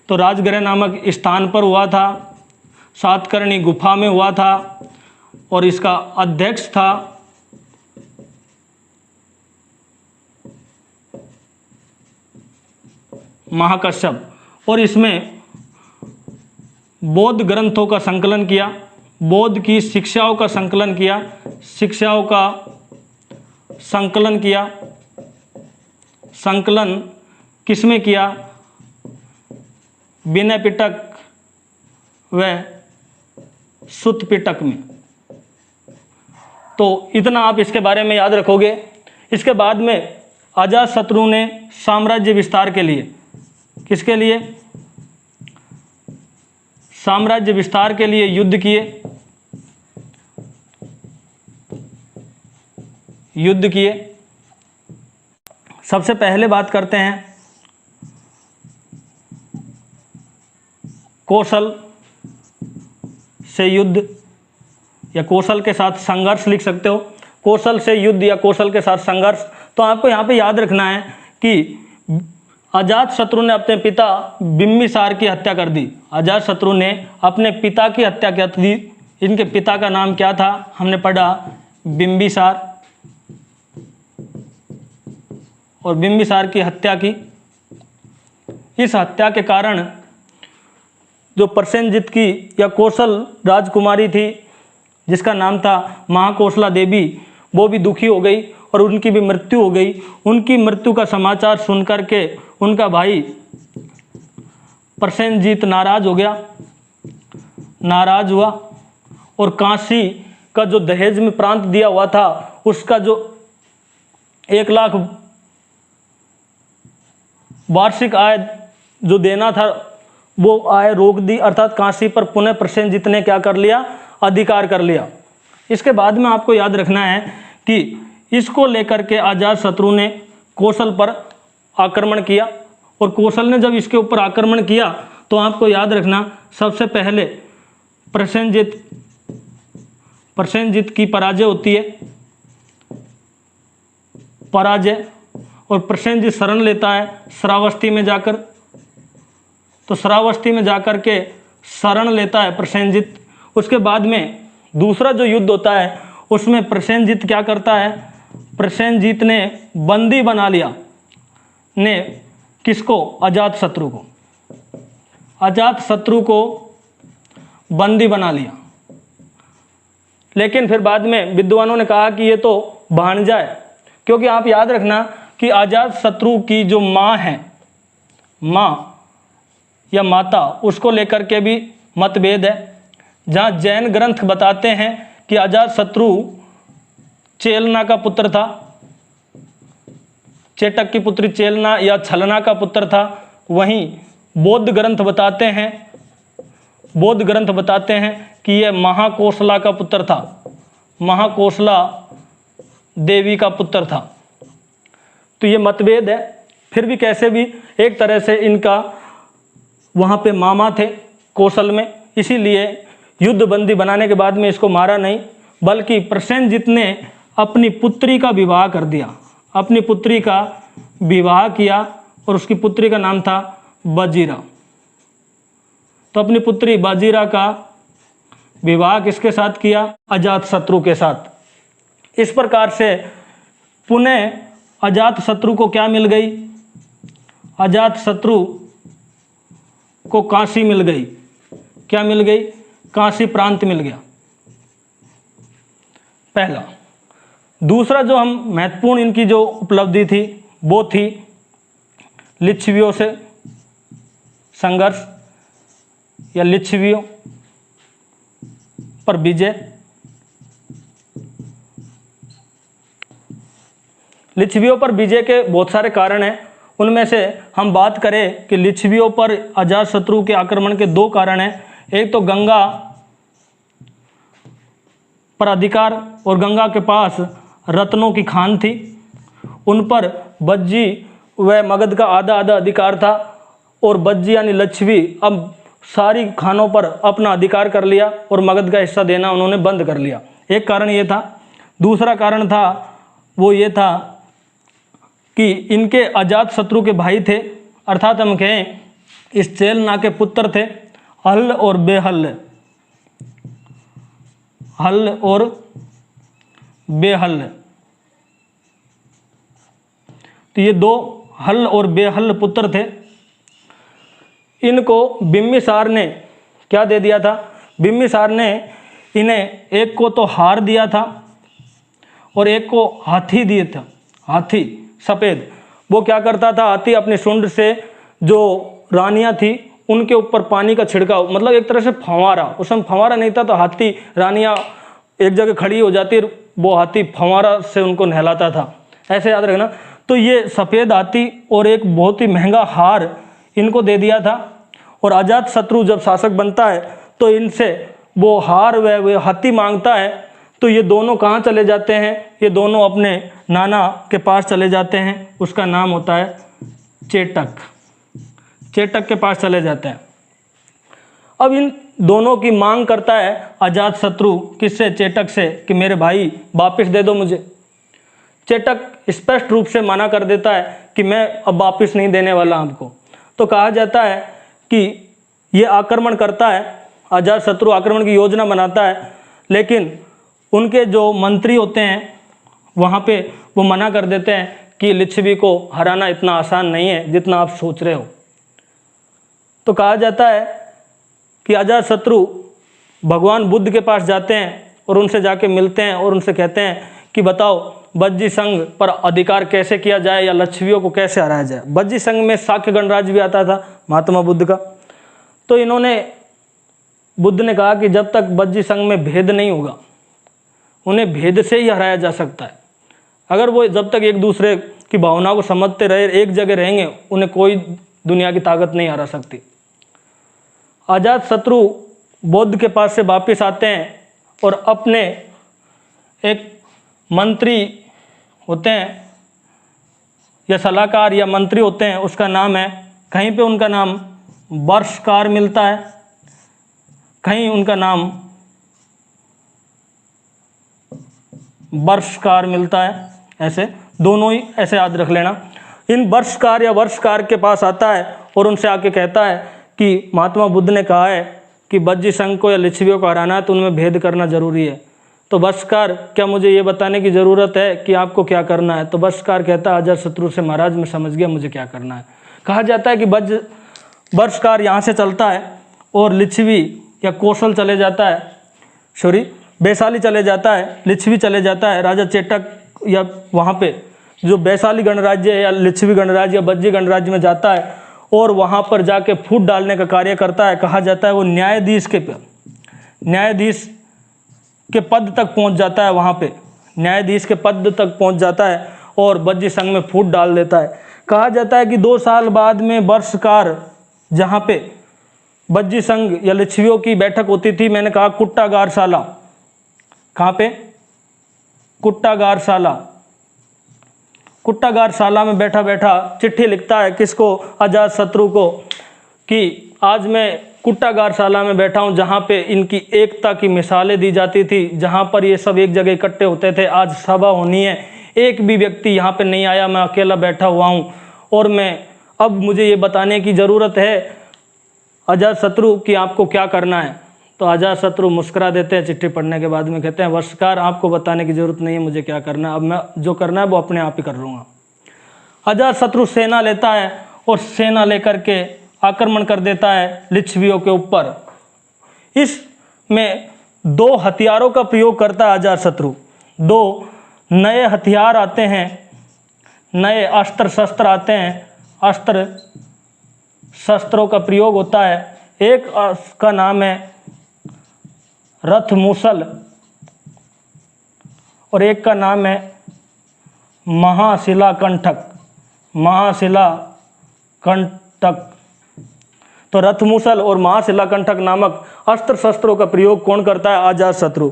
A: तो राजगृह नामक स्थान पर हुआ था, सातकर्णी गुफा में हुआ था और इसका अध्यक्ष था महाकश्यप। और इसमें बौद्ध ग्रंथों का संकलन किया, बौद्ध की शिक्षाओं का संकलन किया। संकलन किसमें किया? विनय पिटक व सुत्त पिटक में। तो इतना आप इसके बारे में याद रखोगे। इसके बाद में अजातशत्रु ने साम्राज्य विस्तार के लिए, किसके लिए? साम्राज्य विस्तार के लिए युद्ध किए। सबसे पहले बात करते हैं कौशल से युद्ध, या कौशल के साथ संघर्ष लिख सकते हो। कौशल से युद्ध या कौशल के साथ संघर्ष। तो आपको यहाँ पे याद रखना है कि अजातशत्रु ने अपने पिता बिंबिसार की हत्या कर दी। अजातशत्रु ने अपने पिता की हत्या कर दी। इनके पिता का नाम क्या था? हमने पढ़ा बिंबिसार। और बिंबिसार की हत्या की। इस हत्या के कारण जो प्रसेनजित की या कौशल राजकुमारी थी जिसका नाम था महाकोशला देवी, वो भी दुखी हो गई और उनकी भी मृत्यु हो गई। उनकी मृत्यु का समाचार सुनकर के उनका भाई प्रसेनजीत नाराज हुआ और काशी का जो दहेज में प्रांत दिया हुआ था उसका जो 1 लाख वार्षिक आय जो देना था वो आय रोक दी, अर्थात काशी पर पुनः प्रसेनजीत ने क्या कर लिया, अधिकार कर लिया। इसके बाद में आपको याद रखना है कि इसको लेकर के अजातशत्रु ने कौशल पर आक्रमण किया, और कौशल ने जब इसके ऊपर आक्रमण किया तो आपको याद रखना सबसे पहले प्रसेनजीत की पराजय होती है, पराजय, और प्रसेनजीत शरण लेता है श्रावस्ती में जाकर। तो श्रावस्ती में जाकर के शरण लेता है प्रसेनजीत। उसके बाद में दूसरा जो युद्ध होता है उसमें प्रसेनजीत क्या करता है, प्रसेनजीत ने बंदी बना लिया, ने किसको, अजातशत्रु को, अजातशत्रु को बंदी बना लिया। लेकिन फिर बाद में विद्वानों ने कहा कि ये तो भांजा है, क्योंकि आप याद रखना कि अजातशत्रु की जो माँ है, माँ या माता, उसको लेकर के भी मतभेद है। जहाँ जैन ग्रंथ बताते हैं कि अजातशत्रु चेलना का पुत्र था, चेटक की पुत्री चेलना या छलना का पुत्र था, वहीं बौद्ध ग्रंथ बताते हैं कि यह महाकोशला का पुत्र था, महाकोशला देवी का पुत्र था। तो ये मतभेद है। फिर भी कैसे भी एक तरह से इनका वहाँ पे मामा थे कौशल में, इसीलिए युद्ध बंदी बनाने के बाद में इसको मारा नहीं, बल्कि प्रसेनजीत ने अपनी पुत्री का विवाह कर दिया, अपनी पुत्री का विवाह किया, और उसकी पुत्री का नाम था बाजीरा। तो अपनी पुत्री बाजीरा का विवाह किसके साथ किया, अजातशत्रु के साथ। इस प्रकार से पुनः अजातशत्रु को क्या मिल गई, अजातशत्रु को काशी मिल गई। क्या मिल गई, काशी प्रांत मिल गया, पहला। दूसरा जो हम महत्वपूर्ण इनकी जो उपलब्धि थी वो थी लिच्छवियों से संघर्ष या लिच्छवियों पर विजय। लिच्छवियों पर विजय के बहुत सारे कारण हैं, उनमें से हम बात करें कि लिच्छवियों पर अजातशत्रु के आक्रमण के 2 कारण हैं। एक तो गंगा पर अधिकार, और गंगा के पास रत्नों की खान थी, उन पर बज्जी व मगध का आधा आधा अधिकार था, और बज्जी यानी लच्छवी अब सारी खानों पर अपना अधिकार कर लिया और मगध का हिस्सा देना उन्होंने बंद कर लिया। एक कारण ये था। दूसरा कारण था वो ये था कि इनके अजातशत्रु के भाई थे, अर्थात हम कहें इस चेलना के पुत्र थे हल्ल और बेहल्ल, हल्ल और बेहल्ल। तो ये 2 हल्ल और बेहल्ल पुत्र थे। इनको बिम्बिसार ने क्या दे दिया था, बिम्बिसार ने इन्हें एक को तो हार दिया था और एक को हाथी दिए था, हाथी सफ़ेद। वो क्या करता था, हाथी अपनी सूंड से जो रानियां थी उनके ऊपर पानी का छिड़काव, मतलब एक तरह से फंवारा, उस समय फंवारा नहीं था तो हाथी रानियां एक जगह खड़ी हो जाती, वो हाथी फंवारा से उनको नहलाता था, ऐसे याद रखना। तो ये सफ़ेद हाथी और एक बहुत ही महंगा हार इनको दे दिया था। और अजातशत्रु जब शासक बनता है तो इनसे वो हार व हाथी मांगता है, तो ये दोनों कहाँ चले जाते हैं, ये दोनों अपने नाना के पास चले जाते हैं, उसका नाम होता है चेटक, चेटक के पास चले जाते हैं। अब इन दोनों की मांग करता है अजातशत्रु, किससे, चेटक से, कि मेरे भाई वापस दे दो मुझे। चेटक स्पष्ट रूप से मना कर देता है कि मैं अब वापस नहीं देने वाला आपको। तो कहा जाता है कि ये आक्रमण करता है, अजातशत्रु आक्रमण की योजना बनाता है, लेकिन उनके जो मंत्री होते हैं वहाँ पे वो मना कर देते हैं कि लिच्छवी को हराना इतना आसान नहीं है जितना आप सोच रहे हो। तो कहा जाता है कि अजातशत्रु भगवान बुद्ध के पास जाते हैं और उनसे जाके मिलते हैं और उनसे कहते हैं कि बताओ बज्जी संघ पर अधिकार कैसे किया जाए या लिच्छवियों को कैसे हराया जाए। बज्जी संघ में शाक्य गणराज्य भी आता था महात्मा बुद्ध का। तो इन्होंने बुद्ध ने कहा कि जब तक बज्जी संघ में भेद नहीं होगा, उन्हें भेद से ही हराया जा सकता है। अगर वो जब तक एक दूसरे की भावना को समझते रहे, एक जगह रहेंगे, उन्हें कोई दुनिया की ताकत नहीं हरा सकती। अजात शत्रु बौद्ध के पास से वापस आते हैं और अपने एक मंत्री होते हैं या सलाहकार या मंत्री होते हैं, उसका नाम है, कहीं पे उनका नाम वर्षकार मिलता है, कहीं उनका नाम वर्षकार मिलता है। ऐसे दोनों ही ऐसे याद रख लेना। इन वर्षकार या वर्षकार के पास आता है और उनसे आके कहता है कि महात्मा बुद्ध ने कहा है कि बज्जी संघ को या लिच्छवियों को हराना है तो उनमें भेद करना जरूरी है। तो वर्षकार, क्या मुझे ये बताने की ज़रूरत है कि आपको क्या करना है? तो वर्षकार कहता है अजातशत्रु से, महाराज मैं समझ गया मुझे क्या करना है। कहा जाता है कि वर्षकार यहाँ से चलता है और लिच्छवी या कौशल चले जाता है, वैशाली चले जाता है, लिच्छवी चले जाता है, राजा चेटक या वहाँ पे जो वैशाली गणराज्य या लिच्छवी गणराज्य या बज्जी गणराज्य में जाता है और वहाँ पर जाके फूट डालने का कार्य करता है। कहा जाता है वो न्यायाधीश के पद तक पहुँच जाता है, वहाँ पे न्यायाधीश के पद तक पहुँच जाता है और बज्जी संघ में फूट डाल देता है। कहा जाता है कि 2 साल बाद में वर्षकार, जहाँ पे बज्जी संघ या लिच्छवियों की बैठक होती थी, मैंने कहा कुट्टागारशाला, कहाँ पे? कुट्टागारशाला में बैठा बैठा चिट्ठी लिखता है, किसको? अजातशत्रु को, कि आज मैं कुट्टागारशाला में बैठा हूँ जहाँ पे इनकी एकता की मिसालें दी जाती थी, जहाँ पर ये सब एक जगह इकट्ठे होते थे। आज सभा होनी है, एक भी व्यक्ति यहाँ पे नहीं आया, मैं अकेला बैठा हुआ हूँ और अब मुझे ये बताने की ज़रूरत है अजातशत्रु कि आपको क्या करना है। तो अजातशत्रु मुस्कुरा देते हैं चिट्ठी पढ़ने के बाद में, कहते हैं वर्षकार आपको बताने की ज़रूरत नहीं है मुझे क्या करना है, अब मैं जो करना है वो अपने आप ही कर लूँगा। अजातशत्रु सेना लेता है और सेना लेकर के आक्रमण कर देता है लिच्छवियों के ऊपर। इसमें 2 हथियारों का प्रयोग करता है अजातशत्रु। 2 नए हथियार आते हैं, नए अस्त्र शस्त्र आते हैं, अस्त्र शस्त्रों का प्रयोग होता है। एक का नाम है रथ मूसल और एक का नाम है महाशिलाकंठक। तो रथमूसल और महाशिलाकंठक नामक अस्त्र शस्त्रों का प्रयोग कौन करता है? अजातशत्रु।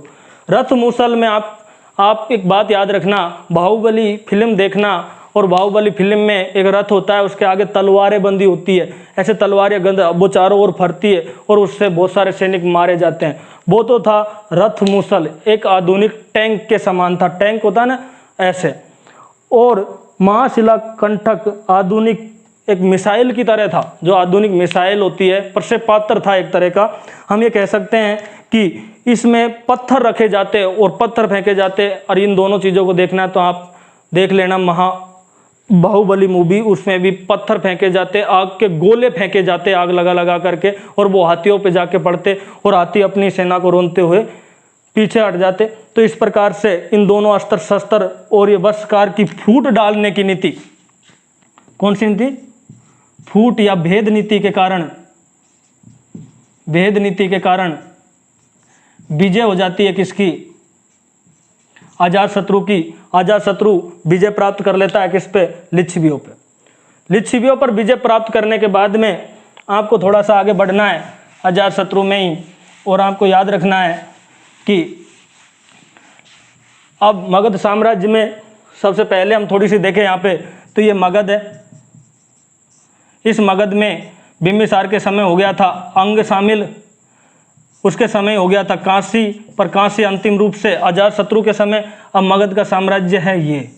A: रथमूसल में आप एक बात याद रखना, बाहुबली फिल्म देखना, और बाहुबली फिल्म में एक रथ होता है, उसके आगे तलवारें बंधी होती है, ऐसे तलवारें वो चारों ओर फरती है और उससे बहुत सारे सैनिक मारे जाते हैं। वो तो था रथमूसल, एक आधुनिक टैंक के समान था, टैंक होता है ना ऐसे। और महाशिलाकंठक आधुनिक एक मिसाइल की तरह था, जो आधुनिक मिसाइल होती है, प्रक्षेपास्त्र था एक तरह का। हम ये कह सकते हैं कि इसमें पत्थर रखे जाते और पत्थर फेंके जाते। और इन दोनों चीज़ों को देखना है तो आप देख लेना बाहुबली मूवी, उसमें भी पत्थर फेंके जाते, आग के गोले फेंके जाते, आग लगा करके, और वो हाथियों पे जाके पड़ते और हाथी अपनी सेना को रोनते हुए पीछे हट जाते। तो इस प्रकार से इन दोनों अस्त्र शस्त्र और ये वर्षकार की फूट डालने की नीति, कौन सी नीति? फूट या भेद नीति के कारण विजय हो जाती है किसकी? अजातशत्रु की। अजातशत्रु विजय प्राप्त कर लेता है किस पे? लिच्छवियों पे। लिच्छवियों पर विजय प्राप्त करने के बाद में आपको थोड़ा सा आगे बढ़ना है अजातशत्रु में ही, और आपको याद रखना है कि अब मगध साम्राज्य में सबसे पहले हम थोड़ी सी देखें यहाँ पे, तो ये मगध है। इस मगध में बिंबिसार के समय हो गया था अंग शामिल, उसके समय हो गया था काशी, पर काशी अंतिम रूप से अजातशत्रु के समय। अब मगध का साम्राज्य है ये।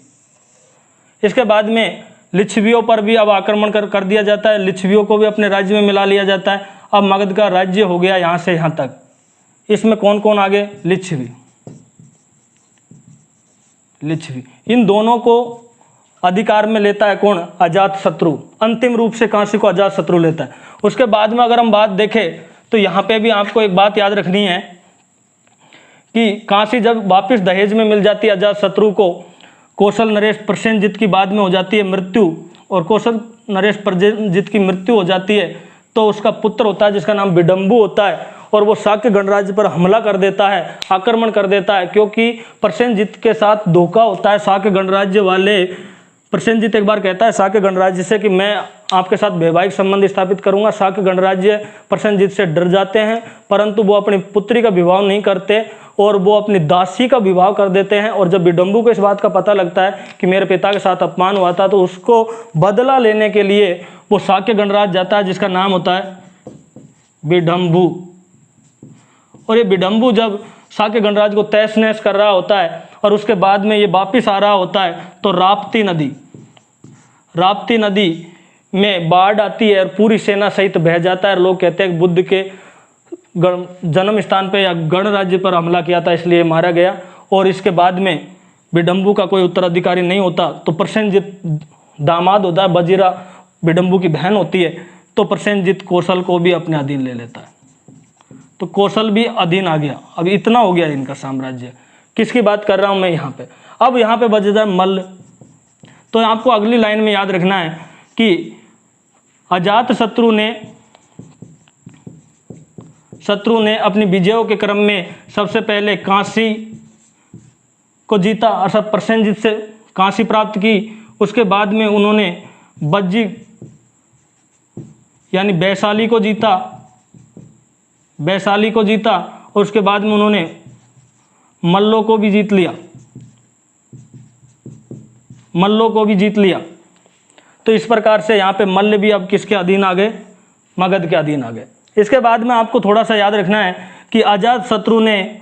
A: इसके बाद में लिच्छवियों पर भी अब आक्रमण कर दिया जाता है, लिच्छवियों को भी अपने राज्य में मिला लिया जाता है। अब मगध का राज्य हो गया यहाँ से यहाँ तक। इसमें कौन कौन आगे? लिच्छवी। इन दोनों को अधिकार में लेता है कौन? अजातशत्रु। अंतिम रूप से काशी को अजातशत्रु लेता है। उसके बाद में अगर हम बात देखें तो यहाँ पे भी आपको एक बात याद रखनी है कि काशी जब वापस दहेज में मिल जाती है अजातशत्रु को, कौशल नरेश प्रसेनजित की बाद में हो जाती है मृत्यु, और कौशल नरेश प्रसेनजित की मृत्यु हो जाती है तो उसका पुत्र होता है जिसका नाम विडम्बु होता है, और वो शाक्य गणराज्य पर हमला कर देता है, आक्रमण कर देता है, क्योंकि प्रसेनजीत के साथ धोखा होता है। शाक्य गणराज्य वाले, प्रसेनजीत एक बार कहता है शाक्य गणराज्य से कि मैं आपके साथ वैवाहिक संबंध स्थापित करूंगा। शाक्य गणराज्य प्रसेनजीत से डर जाते हैं, परंतु वो अपनी पुत्री का विवाह नहीं करते और वो अपनी दासी का विवाह कर देते हैं। और जब विडम्बू को इस बात का पता लगता है कि मेरे पिता के साथ अपमान हुआ था, तो उसको बदला लेने के लिए वो शाक्य गणराज्य जाता है, जिसका नाम होता है विडम्बू। और ये विडम्बू जब शाक्य गणराज्य को तहस नहस कर रहा होता है और उसके बाद में ये वापिस आ रहा होता है, तो राप्ती नदी में बाढ़ आती है और पूरी सेना सहित बह जाता है। लोग कहते हैं कि बुद्ध के जन्म स्थान पे या गणराज्य पर हमला किया था, इसलिए मारा गया। और इसके बाद में विडम्बू का कोई उत्तराधिकारी नहीं होता, तो प्रसेनजीत दामाद होता है, बजीरा विडम्बू की बहन होती है, तो प्रसेनजीत कौशल को भी अपने अधीन ले लेता है। तो कौशल भी अधीन आ गया। अब इतना हो गया इनका साम्राज्य। किसकी बात कर रहा हूँ मैं यहाँ पे? अब यहाँ पे बच जाए मल्ल। तो आपको अगली लाइन में याद रखना है कि अजातशत्रु ने अपनी विजयों के क्रम में सबसे पहले काशी को जीता, अर्थात प्रसेनजीत से काशी प्राप्त की। उसके बाद में उन्होंने बज्जी यानी वैशाली को जीता और उसके बाद में उन्होंने मल्लों को भी जीत लिया। तो इस प्रकार से यहाँ पे मल्ल भी अब किसके अधीन आ गए? मगध के अधीन आ गए। इसके बाद में आपको थोड़ा सा याद रखना है कि अजातशत्रु ने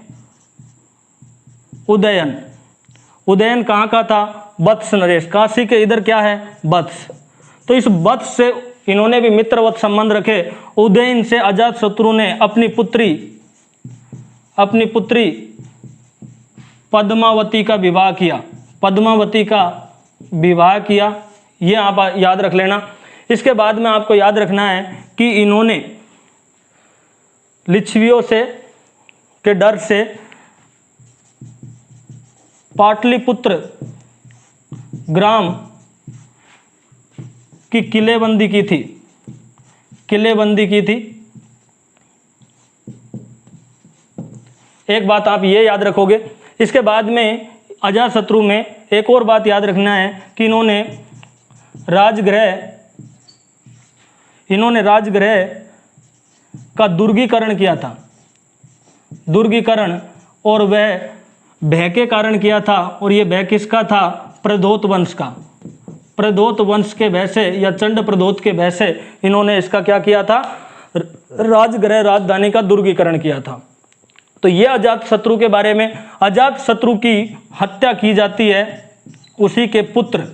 A: उदयन कहाँ का था? वत्स नरेश। काशी के इधर क्या है? वत्स। तो इस वत्स से इन्होंने भी मित्रवत संबंध रखे। उदयन से अजातशत्रु ने अपनी पुत्री पद्मावती का विवाह किया। ये आप याद रख लेना। इसके बाद में आपको याद रखना है कि इन्होंने लिच्छवियों के डर से पाटलिपुत्र ग्राम की किलेबंदी की थी। एक बात आप ये याद रखोगे। इसके बाद में अजातशत्रु में एक और बात याद रखना है कि इन्होंने राजगृह का दुर्गीकरण किया था। और वह भय के कारण किया था। और ये भय किसका था? प्रदोत वंश का। प्रदोत वंश के भय से या चंड प्रदोत के भय से इन्होंने इसका क्या किया था? राजगृह राजधानी का दुर्गीकरण किया था। तो ये अजातशत्रु के बारे में। अजातशत्रु की हत्या की जाती है उसी के पुत्र,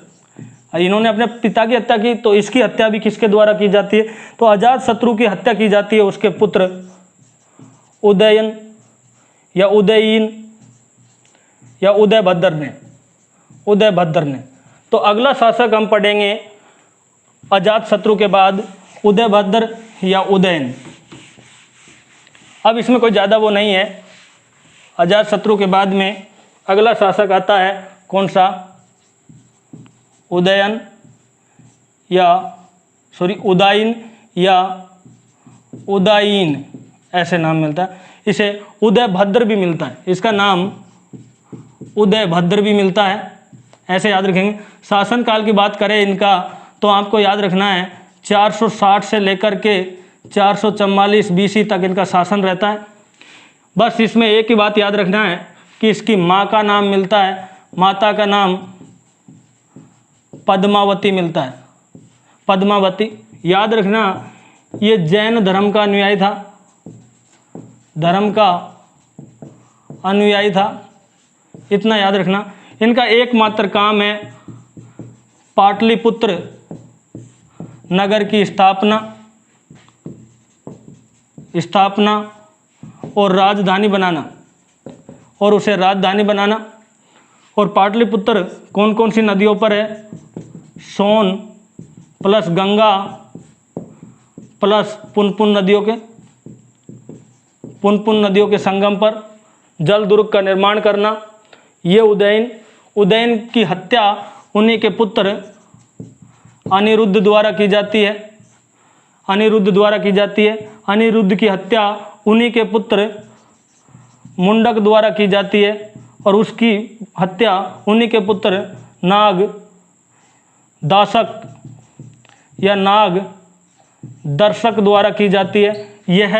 A: इन्होंने अपने पिता की हत्या की, तो इसकी हत्या भी किसके द्वारा की जाती है? तो अजातशत्रु की हत्या की जाती है उसके पुत्र उदयन या उदयीन या उदयभद्र ने। तो अगला शासक हम पढ़ेंगे अजातशत्रु के बाद उदयभद्र या उदयन। अब इसमें कोई ज़्यादा वो नहीं है। अजातशत्रु के बाद में अगला शासक आता है कौन सा? उदयन उदायीन या उदायीन ऐसे नाम मिलता है। इसे उदयभद्र भी मिलता है, इसका नाम उदयभद्र भी मिलता है, ऐसे याद रखेंगे। शासनकाल की बात करें इनका तो आपको याद रखना है 460 से लेकर के 444 BC तक इनका शासन रहता है। बस इसमें एक ही बात याद रखना है कि इसकी माँ का नाम मिलता है, माता का नाम पद्मावती मिलता है, पद्मावती। याद रखना ये जैन धर्म का अनुयायी था, इतना याद रखना। इनका एकमात्र काम है पाटलिपुत्र नगर की स्थापना और राजधानी बनाना। और पाटलिपुत्र कौन कौन सी नदियों पर है? सोन प्लस गंगा प्लस पुनपुन नदियों के संगम पर जल दुर्ग का निर्माण करना। ये उदयन की हत्या उन्हीं के पुत्र अनिरुद्ध द्वारा की जाती है। अनिरुद्ध की हत्या उन्हीं के पुत्र मुंडक द्वारा की जाती है और उसकी हत्या उन्हीं के पुत्र नाग दासक या नाग दर्शक द्वारा की जाती है। यह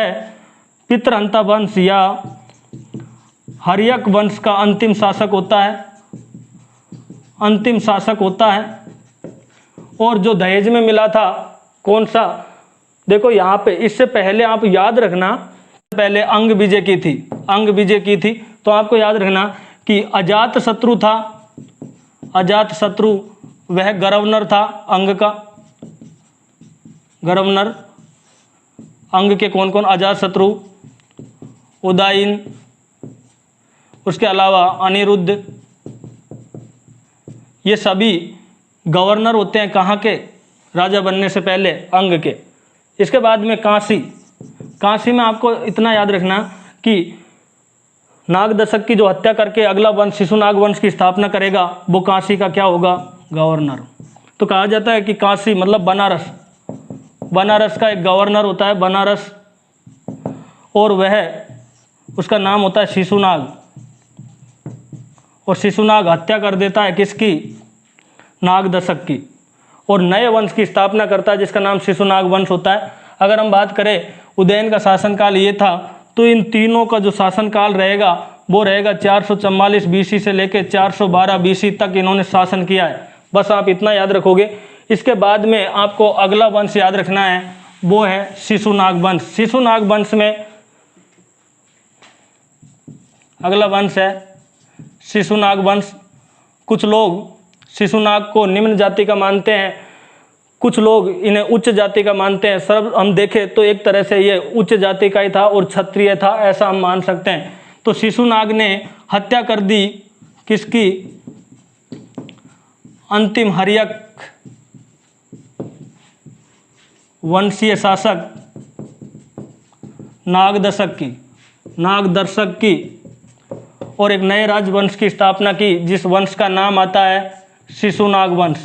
A: पितृहंता वंश या हर्यक वंश का अंतिम शासक होता है, अंतिम शासक होता है। और जो दहेज में मिला था कौन सा, देखो यहाँ पे इससे पहले आप याद रखना, पहले अंग विजय की थी, अंग विजय की थी, तो आपको याद रखना कि अजात शत्रु था, अजात शत्रु वह गवर्नर था अंग का, गवर्नर अंग के कौन कौन, अजात शत्रु, उदायन, उसके अलावा अनिरुद्ध, ये सभी गवर्नर होते हैं कहाँ के, राजा बनने से पहले अंग के। इसके बाद में काशी, काशी में आपको इतना याद रखना कि नागदशक की जो हत्या करके अगला वंश शिशुनाग वंश की स्थापना करेगा वो काशी का क्या होगा, गवर्नर। तो कहा जाता है कि काशी मतलब बनारस, बनारस का एक गवर्नर होता है बनारस, और वह उसका नाम होता है शिशुनाग, और शिशुनाग हत्या कर देता है किसकी, नागदशक की, और नए वंश की स्थापना करता है जिसका नाम शिशुनाग वंश होता है। अगर हम बात करें उदयन का शासनकाल ये था, तो इन तीनों का जो शासनकाल रहेगा वो रहेगा 444 बीसी से लेकर 412 बीसी तक इन्होंने शासन किया है। बस आप इतना याद रखोगे। इसके बाद में आपको अगला वंश याद रखना है, वो है शिशुनाग वंश। शिशुनाग वंश में अगला वंश है शिशुनाग वंश। कुछ लोग शिशुनाग को निम्न जाति का मानते हैं, कुछ लोग इन्हें उच्च जाति का मानते हैं। सब हम देखें तो एक तरह से ये उच्च जाति का ही था और क्षत्रिय था, ऐसा हम मान सकते हैं। तो शिशुनाग ने हत्या कर दी किसकी, अंतिम हर्यक वंशीय शासक नागदशक की, नागदर्शक की, और एक नए राजवंश की स्थापना की जिस वंश का नाम आता है शिशुनाग वंश।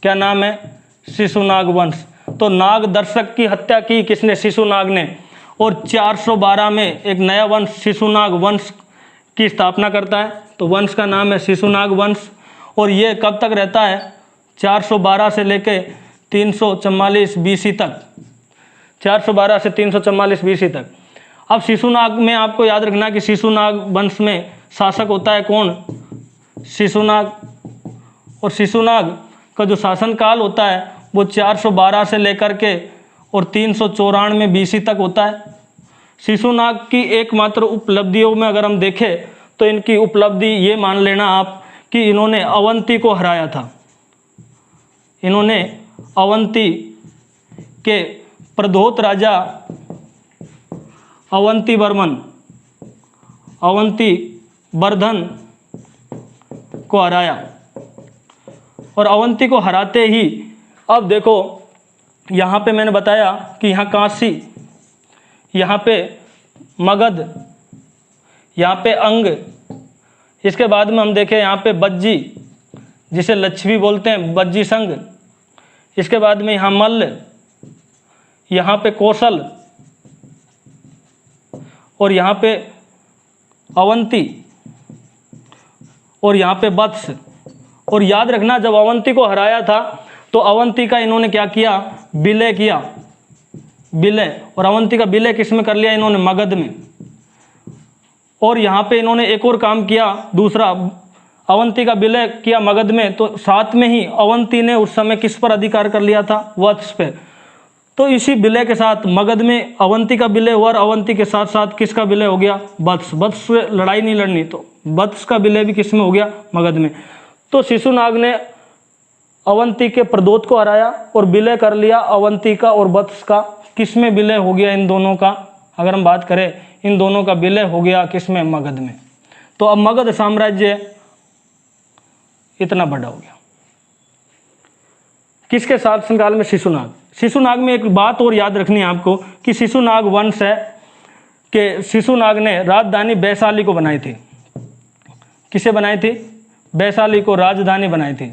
A: क्या नाम है, शिशुनाग वंश। तो नागदर्शक की हत्या की किसने, शिशुनाग ने, और 412 में एक नया वंश शिशुनाग वंश की स्थापना करता है। तो वंश का नाम है शिशुनाग वंश, और ये कब तक रहता है, 412 से लेके 344 बीसी तक, 412 से 344 बीसी तक। अब शिशुनाग में आपको याद रखना कि शिशुनाग वंश में शासक होता है कौन, शिशुनाग, और शिशुनाग का जो शासनकाल होता है वो 412 से लेकर के और 394 बीसी तक होता है। शिशुनाग की एकमात्र उपलब्धियों में अगर हम देखें तो इनकी उपलब्धि ये मान लेना आप कि इन्होंने अवंती को हराया था। इन्होंने अवंती के प्रदोत राजा अवंती वर्मन, अवंती वर्धन को हराया, और अवंती को हराते ही अब देखो यहाँ पे मैंने बताया कि यहाँ काशी, यहाँ पे मगध, यहाँ पे अंग, इसके बाद में हम देखें यहाँ पे बज्जी जिसे लक्ष्मी बोलते हैं, बज्जी संघ, इसके बाद में यहाँ मल्ल, यहाँ पे कौशल, और यहाँ पे अवंती, और यहाँ पे वत्स। और याद रखना जब अवंती को हराया था तो अवंती का इन्होंने क्या किया, विलय किया, विलय, और अवंती का विलय किस में कर लिया इन्होंने, मगध में। और यहाँ पे इन्होंने एक और काम किया दूसरा, अवंती का विलय किया मगध में, तो साथ में ही अवंती ने उस समय किस पर अधिकार कर लिया था, वत्स पे। तो इसी विलय के साथ मगध में अवंती का विलय हुआ और अवंती के साथ साथ किसका विलय हो गया, वत्स। वत्स से लड़ाई नहीं लड़नी, तो वत्स का विलय भी किस में हो गया, मगध में। तो शिशुनाग ने अवंती के प्रदोत को हराया और विलय कर लिया अवंती का और वत्स का। किस में विलय हो गया इन दोनों का, अगर हम बात करें इन दोनों का विलय हो गया किस में, मगध में। तो अब मगध साम्राज्य इतना बड़ा हो गया किसके शासनकाल में, शिशुनाग। शिशुनाग में एक बात और याद रखनी है आपको कि शिशुनाग वंश है कि शिशुनाग ने राजधानी वैशाली को बनाई थी। किसे बनाई थी, वैशाली को राजधानी बनाई थी।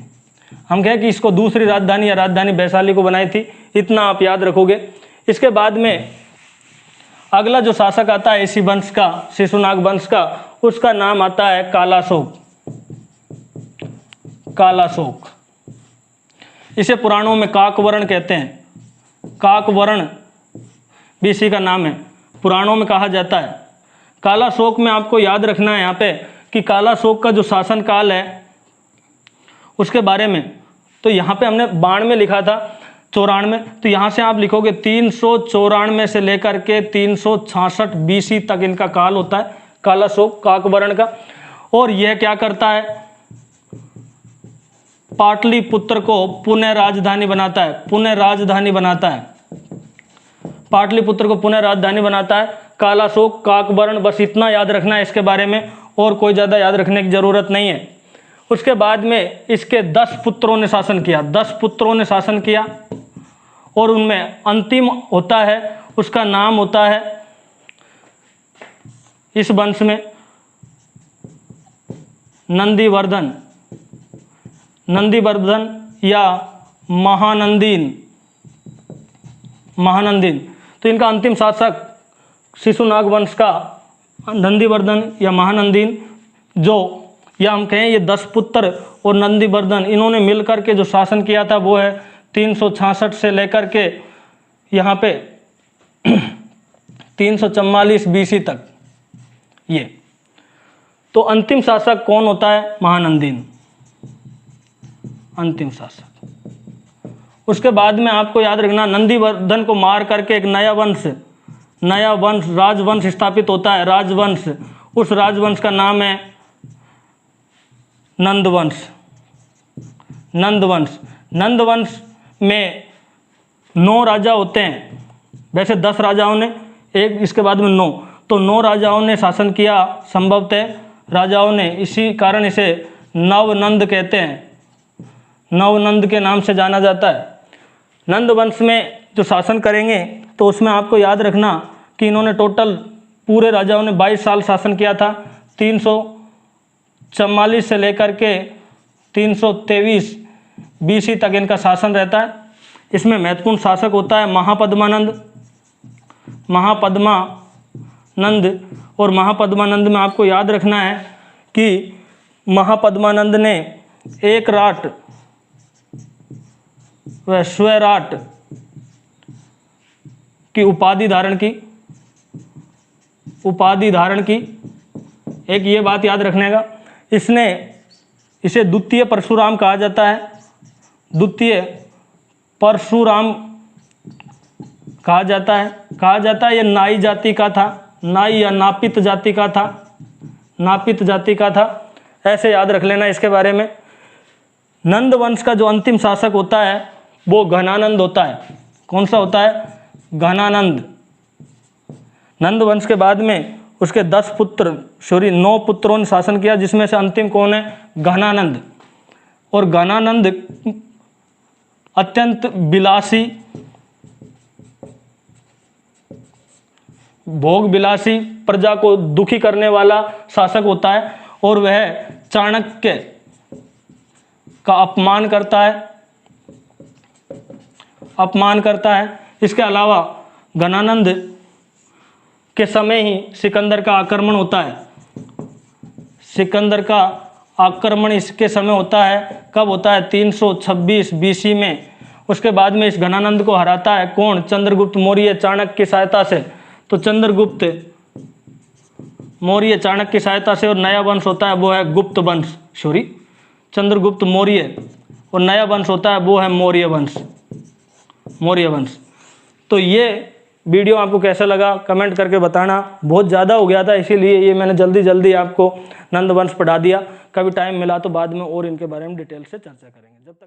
A: हम कहें कि इसको दूसरी राजधानी या राजधानी वैशाली को बनाई थी, इतना आप याद रखोगे। इसके बाद में अगला जो शासक आता है इसी वंश का, शिशुनाग वंश का, उसका नाम आता है कालाशोक। कालाशोक, इसे पुराणों में काकवर्ण कहते हैं। काकवर्ण भी इसी का नाम है, पुराणों में कहा जाता है। कालाशोक में आपको याद रखना है यहाँ पे कि कालाशोक का जो शासन काल है उसके बारे में, तो यहाँ पे हमने 92 में लिखा था, 94, तो यहाँ से आप लिखोगे 394 से लेकर के 366 BC तक इनका काल होता है, कालाशोक काकवर्ण का। और यह क्या करता है, पाटलिपुत्र को पुनः राजधानी बनाता है, पुनः राजधानी बनाता है, पाटलिपुत्र को पुनः राजधानी बनाता है। कालाशोक काकवर्ण, बस इतना याद रखना है इसके बारे में, और कोई ज़्यादा याद रखने की ज़रूरत नहीं है। उसके बाद में इसके 10 पुत्रों ने शासन किया, 10 पुत्रों ने शासन किया, और उनमें अंतिम होता है, उसका नाम होता है इस वंश में नंदीवर्धन, नंदीवर्धन या महानंदीन, महानंदीन। तो इनका अंतिम शासक शिशुनाग वंश का नंदीवर्धन या महानंदीन, जो या हम कहें ये 10 पुत्र और नंदीवर्धन, इन्होंने मिलकर के जो शासन किया था वो है 366 से लेकर के यहाँ पे 344 BC तक ये। तो अंतिम शासक कौन होता है, महानंदीन, अंतिम शासक। उसके बाद में आपको याद रखना, नंदीवर्धन को मार करके एक नया वंश राजवंश स्थापित होता है, राजवंश। उस राजवंश का नाम है नंदवंश, नंदवंश। नंदवंश में 9 राजा होते हैं, वैसे 10 राजाओं ने, एक इसके बाद में 9, तो 9 राजाओं ने शासन किया, संभवतः राजाओं ने, इसी कारण इसे नवनंद कहते हैं, नवनंद के नाम से जाना जाता है। नंद वंश में जो शासन करेंगे तो उसमें आपको याद रखना कि इन्होंने टोटल पूरे राजाओं ने 22 साल शासन किया था, 344 से लेकर के 323 BC तक इनका शासन रहता है। इसमें महत्वपूर्ण शासक होता है महापद्मानंद, महापद्मानंद। और महापद्मानंद में आपको याद रखना है कि महापद्मानंद ने एक राट व स्वराट की उपाधि धारण की, उपाधि धारण की। एक ये बात याद रखने का, इसे द्वितीय परशुराम कहा जाता है, द्वितीय परशुराम कहा जाता है। ये नाई जाति का था, नाई या नापित जाति का था, नापित जाति का था, ऐसे याद रख लेना इसके बारे में। नंद वंश का जो अंतिम शासक होता है वो घनानंद होता है। कौन सा होता है? घनानंद। नंद वंश के बाद में उसके 10 पुत्र 9 पुत्रों ने शासन किया, जिसमें से अंतिम कौन है? घनानंद। और घनानंद अत्यंत विलासी, भोग विलासी, प्रजा को दुखी करने वाला शासक होता है, और वह चाणक्य का अपमान करता है। इसके अलावा घनानंद के समय ही सिकंदर का आक्रमण होता है। सिकंदर का आक्रमण इसके समय होता है। कब होता है? 326 BC में। उसके बाद में इस घनानंद को हराता है कौन? चंद्रगुप्त मौर्य, चाणक्य की सहायता से। तो चंद्रगुप्त मौर्य चाणक्य की सहायता से, और नया वंश होता है वो है गुप्त वंश, चंद्रगुप्त मौर्य, और नया वंश होता है वो है मौर्य वंश। तो ये वीडियो आपको कैसा लगा कमेंट करके बताना। बहुत ज़्यादा हो गया था, इसीलिए ये मैंने जल्दी आपको नंद वंश पढ़ा दिया। कभी टाइम मिला तो बाद में और इनके बारे में डिटेल से चर्चा करेंगे। जब तक